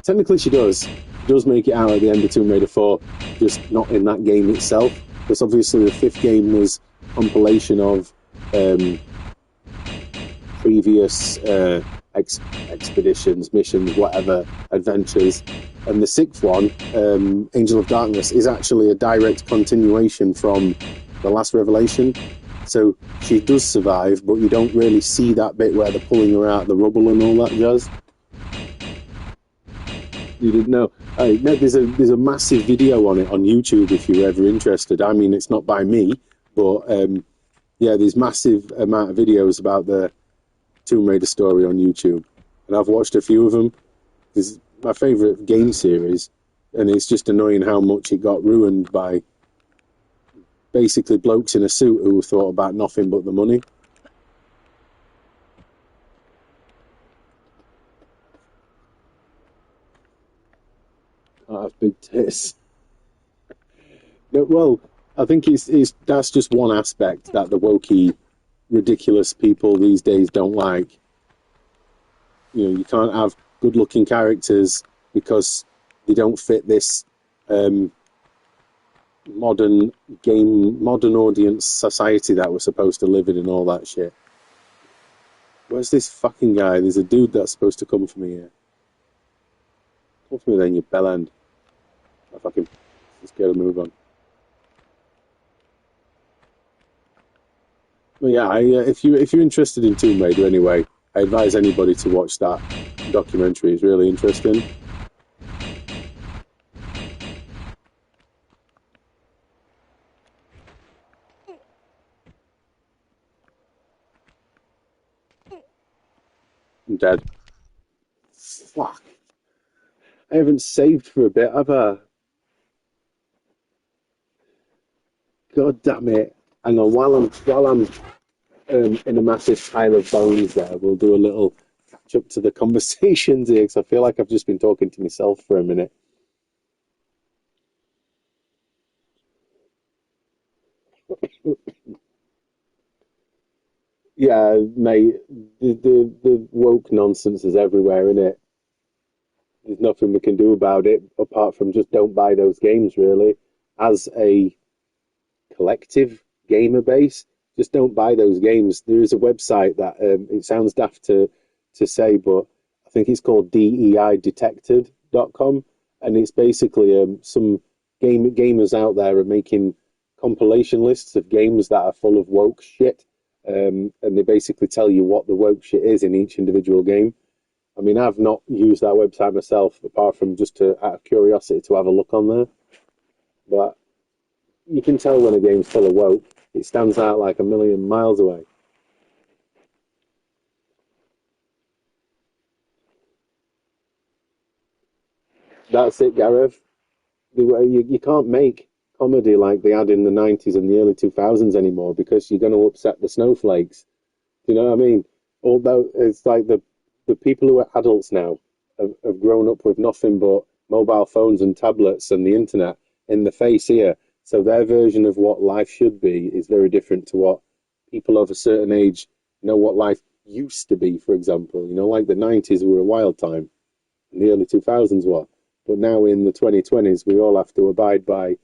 Technically she does. She does make it out at the end of Tomb Raider 4, just not in that game itself. Because obviously the fifth game was compilation of previous expeditions, missions, whatever, adventures. And the sixth one, Angel of Darkness, is actually a direct continuation from The Last Revelation. So she does survive, but you don't really see that bit where they're pulling her out of the rubble and all that jazz. You didn't know? No, there's a massive video on it on YouTube if you're ever interested. I mean, it's not by me, but yeah, there's massive amount of videos about the Tomb Raider story on YouTube, and I've watched a few of them. This is my favourite game series, and it's just annoying how much it got ruined by basically blokes in a suit who thought about nothing but the money. Can't have big tits. Well, I think that's just one aspect that the wokey, ridiculous people these days don't like. You know, you can't have good-looking characters because they don't fit this modern audience society that we're supposed to live in and all that shit. Where's this fucking guy? There's a dude that's supposed to come for me here. Come for me then, you bellend. I fucking... Let's get a move on. But yeah, if you're interested in Tomb Raider anyway, I advise anybody to watch that documentary. It's really interesting. I'm dead. Fuck. I haven't saved for a bit, have I? God damn it. Hang on, while I'm in a massive pile of bones there, we'll do a little catch up to the conversations here, because I feel like I've just been talking to myself for a minute. Yeah, mate, the woke nonsense is everywhere, innit? There's nothing we can do about it apart from just don't buy those games, really. As a collective gamer base, just don't buy those games. There is a website that it sounds daft to say, but I think it's called DEIdetected.com, and it's basically some gamers out there are making compilation lists of games that are full of woke shit, and they basically tell you what the woke shit is in each individual game. I mean, I've not used that website myself, apart from just out of curiosity to have a look on there. But you can tell when a game's full of woke. It stands out like a million miles away. That's it, Gareth. You can't make comedy like they had in the 90s and the early 2000s anymore, because you're going to upset the snowflakes. Do you know what I mean? Although it's like the people who are adults now have grown up with nothing but mobile phones and tablets and the internet in the face here. So their version of what life should be is very different to what people of a certain age know what life used to be, for example. You know, like the 90s were a wild time, and the early 2000s were. But now in the 2020s, we all have to abide by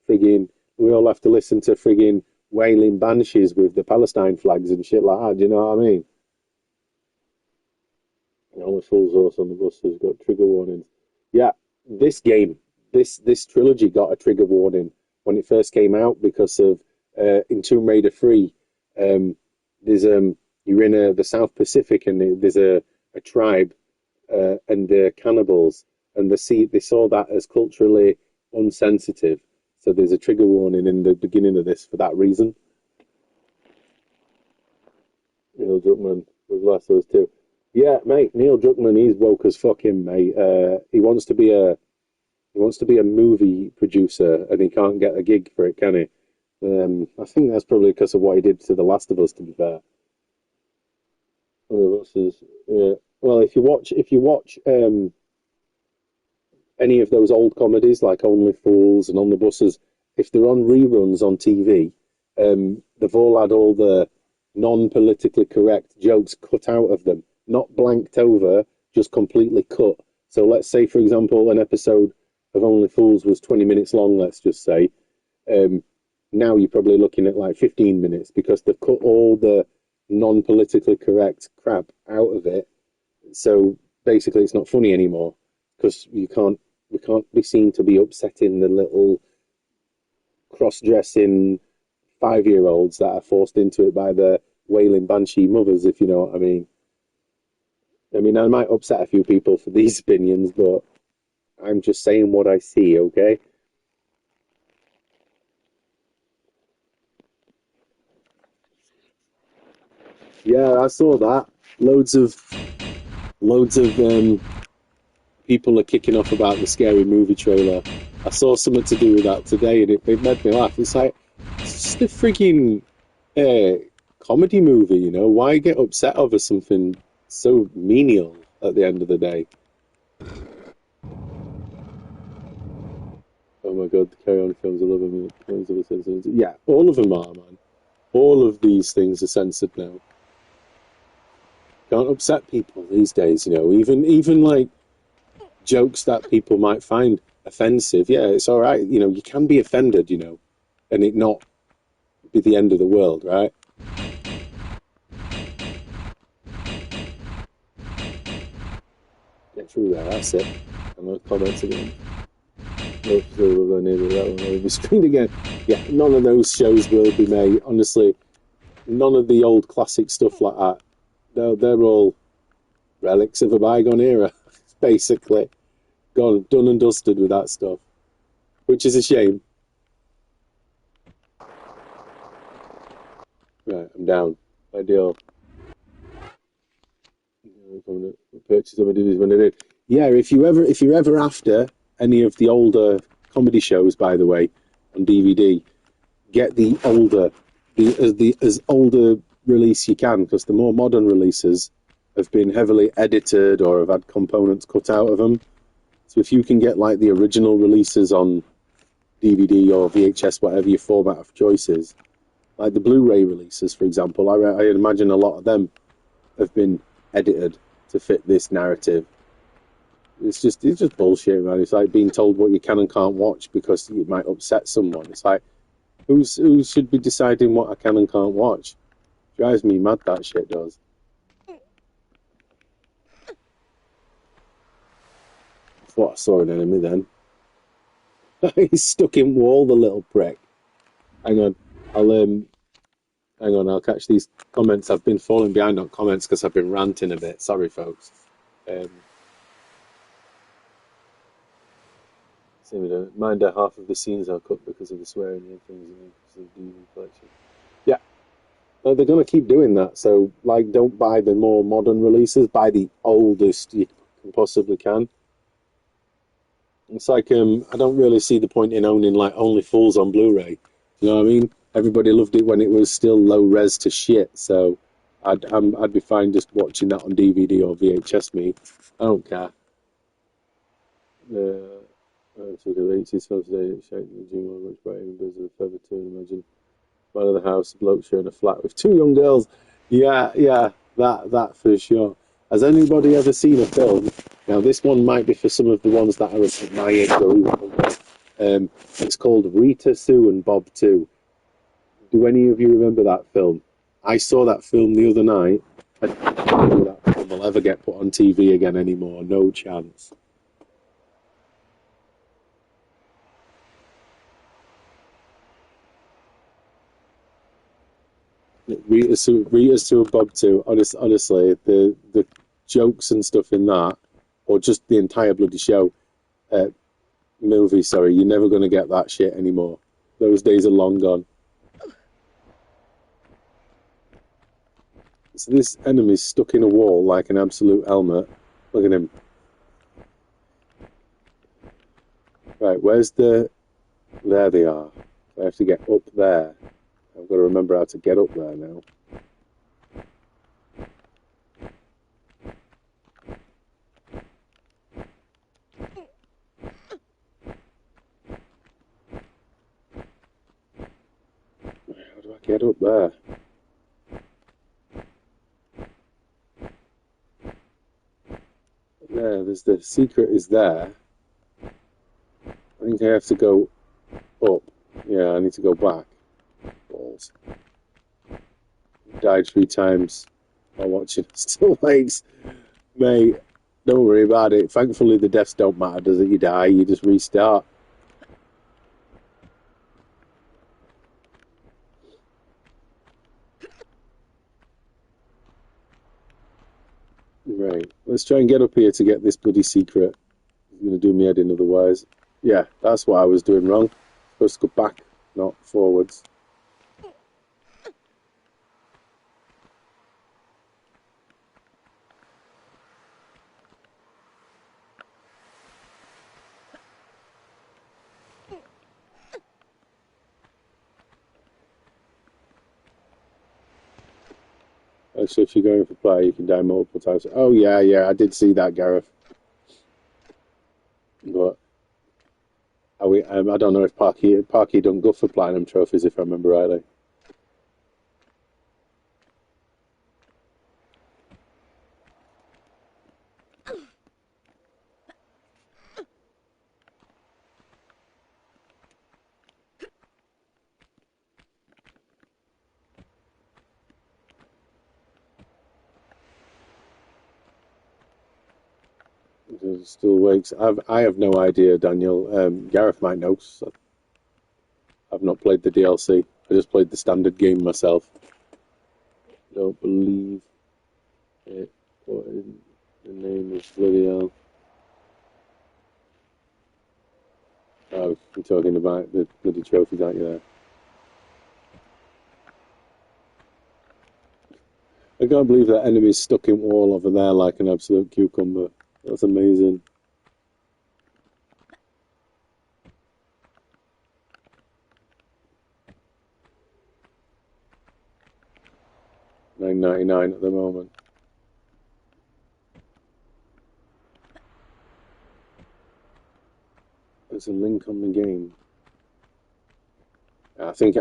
we all have to listen to frigging wailing banshees with the Palestine flags and shit like that. Do you know what I mean? Only Fools also on the bus has got trigger warnings. Yeah, this game, this trilogy got a trigger warning when it first came out because of in Tomb Raider 3. There's you're in the South Pacific and there's a tribe and they're cannibals and they saw that as culturally unsensitive. So there's a trigger warning in the beginning of this for that reason. Neil Druckmann was Last of Us 2. Yeah, mate, Neil Druckmann, he's woke as fuck him, mate. He wants to be a movie producer and he can't get a gig for it, can he? I think that's probably because of what he did to The Last of Us, to be fair. One of us is, yeah. Well, if you watch any of those old comedies like Only Fools and On the Buses, if they're on reruns on TV, they've all had all the non-politically correct jokes cut out of them, not blanked over, just completely cut. So let's say, for example, an episode of Only Fools was 20 minutes long, let's just say. Now you're probably looking at like 15 minutes because they've cut all the non-politically correct crap out of it. So basically it's not funny anymore because we can't be seen to be upsetting the little cross-dressing 5-year-olds that are forced into it by the wailing banshee mothers, if you know what I mean. I mean, I might upset a few people for these opinions, but I'm just saying what I see, okay? Yeah, I saw that. Loads of people are kicking off about the Scary Movie trailer. I saw something to do with that today, and it made me laugh. It's like, it's just a freaking comedy movie, you know? Why get upset over something so menial at the end of the day? Oh my god, the Carry On films are loving me. Yeah, all of them are, man. All of these things are censored now. Can't upset people these days, you know. Even like jokes that people might find offensive. Yeah, it's all right. You know, you can be offended, you know, and it not be the end of the world, right? Get through there. That's it. And no comments again. No, that one will be screened again. Yeah, none of those shows will be made. Honestly, none of the old classic stuff like that. They're all relics of a bygone era, basically. Gone, done and dusted with that stuff, which is a shame. Right, I'm down. Ideal. Purchase some of these when I did. Yeah, if you're ever after any of the older comedy shows, by the way, on DVD, get the as older release you can, because the more modern releases have been heavily edited or have had components cut out of them. So if you can get like the original releases on DVD or VHS, whatever your format of choice is, like the Blu-ray releases, for example, I imagine a lot of them have been edited to fit this narrative. It's just bullshit, man. It's like being told what you can and can't watch because it might upset someone. It's like, who should be deciding what I can and can't watch? Drives me mad, that shit does. I thought I saw an enemy then. He's stuck in wall, the little prick. Hang on, I'll catch these comments. I've been falling behind on comments because I've been ranting a bit. Sorry, folks. Mind that half of the scenes are cut because of the swearing and things and because of the DVD collection. Yeah, they're going to keep doing that. So, like, don't buy the more modern releases. Buy the oldest you possibly can. It's like I don't really see the point in owning like Only Fools on Blu-ray. You know what I mean? Everybody loved it when it was still low res to shit. So, I'd be fine just watching that on DVD or VHS. Me, I don't care. So the 80s film today, shaped the dream was much brighter and busy with further to imagine. Man of the house, a bloke sharing a flat with 2 young girls. Yeah, that for sure. Has anybody ever seen a film Now, this one might be for some of the ones that are at my age or even older. It's called Rita Sue and Bob 2. Do any of you remember that film? I saw that film the other night. I don't think that film will ever get put on TV again anymore. No chance. Rita Sue and Bob 2. Honestly, the jokes and stuff in that, or just the entire bloody show, movie, sorry, you're never going to get that shit anymore. Those days are long gone. So this enemy's stuck in a wall like an absolute helmet. Look at him. Right, where's the... There they are. I have to get up there. I've got to remember how to get up there now. How do I get up there? There's the secret is there. I think I have to go up. Yeah, I need to go back. Balls. Died 3 times while watching Still Lakes. Mate, don't worry about it. Thankfully, the deaths don't matter, does it? You die, you just restart. Right, let's try and get up here to get this bloody secret. It's going to do me head in otherwise. Yeah, that's what I was doing wrong. Supposed to go back, not forwards. Actually, if you're going for play, you can die multiple times. Oh, yeah, I did see that, Gareth. But I don't know if Parky don't go for platinum trophies, if I remember rightly. Still wakes. I have no idea, Daniel. Gareth might know. So I've not played the DLC. I just played the standard game myself. Don't believe it. What is the name of bloody hell? Oh, you're talking about the bloody trophies, aren't you? There. I can't believe that enemy's stuck in wall over there like an absolute cucumber. That's amazing. $9.99 at the moment. There's a link on the game. I think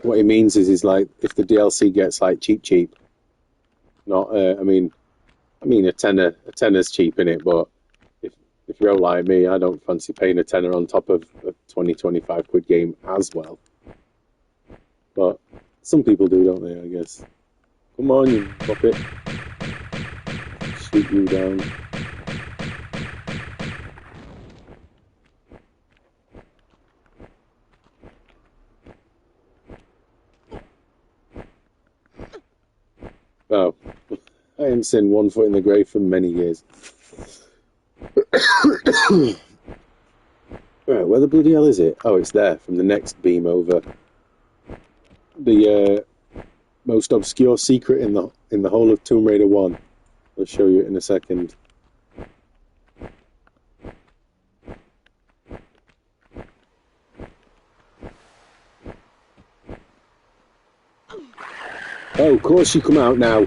what he means is like if the DLC gets like cheap, not I mean a tenner's cheap in it, but if you're like me, I don't fancy paying a tenner on top of a 25 quid game as well. But some people do, don't they? I guess. Come on, you puppet. Shoot you down. Oh, I haven't seen one foot in the grave for many years. Right, where the bloody hell is it? Oh, it's there, from the next beam over. The most obscure secret in the whole of Tomb Raider 1. I'll show you it in a second. Oh, of course you come out now.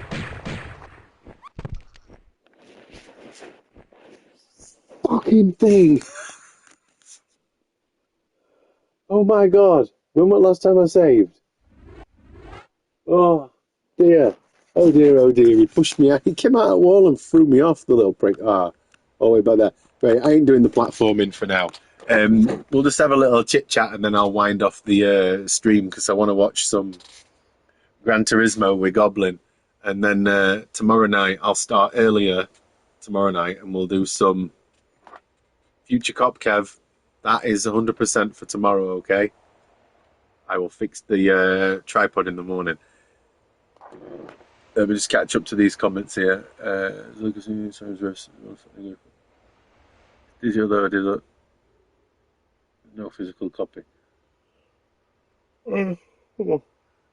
Fucking thing. Oh my god. When was the last time I saved? Oh dear. Oh dear, oh dear. He pushed me out. He came out of the wall and threw me off, the little prick. Ah, all the way back there. Right, I ain't doing the platforming for now. We'll just have a little chit chat and then I'll wind off the stream because I want to watch some Gran Turismo with Goblin. And then tomorrow night, I'll start earlier tomorrow night and we'll do some Future Cop Kev. That is 100% for tomorrow, okay? I will fix the tripod in the morning. Let me just catch up to these comments here. No physical copy.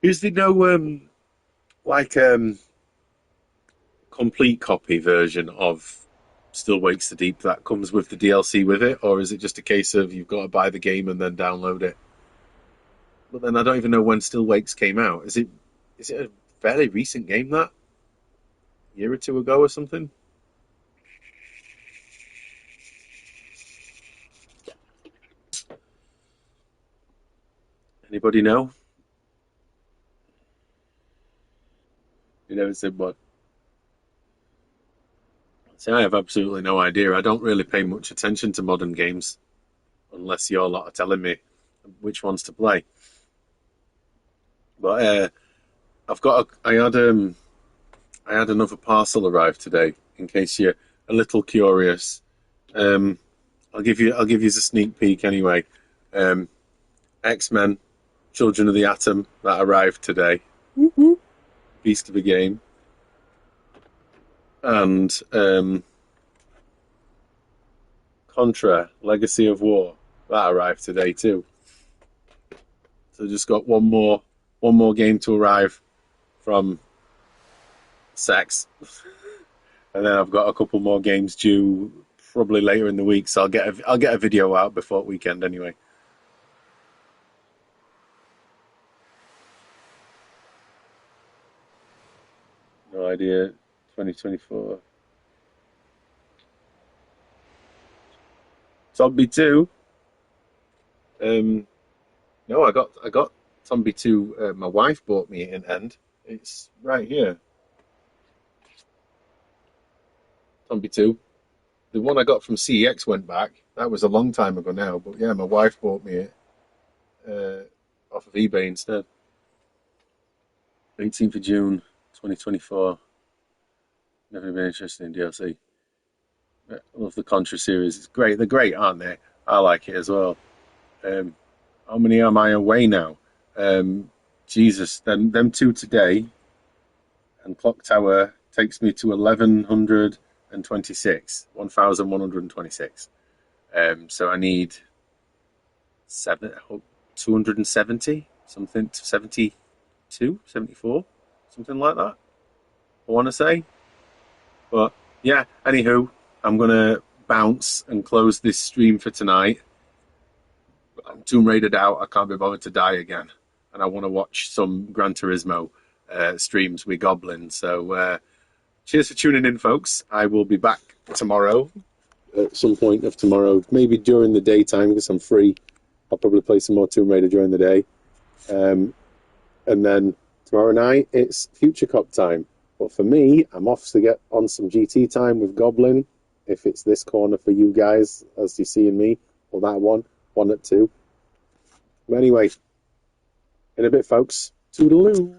Is there no complete copy version of Still Wakes the Deep that comes with the DLC with it, or is it just a case of you've got to buy the game and then download it? But then I don't even know when Still Wakes came out. Is it a fairly recent game, that? A year or two ago or something? Anybody know? You never said what? See, I have absolutely no idea. I don't really pay much attention to modern games unless you're lot are telling me which ones to play. But I had another parcel arrive today. In case you're a little curious, I'll give you a sneak peek anyway. X-Men, Children of the Atom, that arrived today. Mm-hmm. Beast of a game. And Contra, Legacy of War, that arrived today too. So just got one more game to arrive from Sex, and then I've got a couple more games due probably later in the week. So I'll get a video out before weekend anyway. No idea. 2024. Zombie 2. No, I got Zombie 2. My wife bought me in End. It's right here. Zombie 2. The one I got from CEX went back. That was a long time ago now, but yeah, my wife bought me it off of eBay instead. 18th of June, 2024. Never been interested in DLC. I love the Contra series. It's great. They're great, aren't they? I like it as well. How many am I away now? Jesus, them two today, and Clock Tower takes me to 1126. So I need 270, something to 72, 74, something like that. I want to say. But yeah, anywho, I'm going to bounce and close this stream for tonight. I'm Tomb Raidered out. I can't be bothered to die again. And I want to watch some Gran Turismo streams with Goblin. So cheers for tuning in, folks. I will be back tomorrow at some point of tomorrow, maybe during the daytime because I'm free. I'll probably play some more Tomb Raider during the day. And then tomorrow night, it's Future Cop time. But for me, I'm off to get on some GT time with Goblin, if it's this corner for you guys, as you see in me, or that one at 2. But anyway, in a bit, folks. Toodaloo.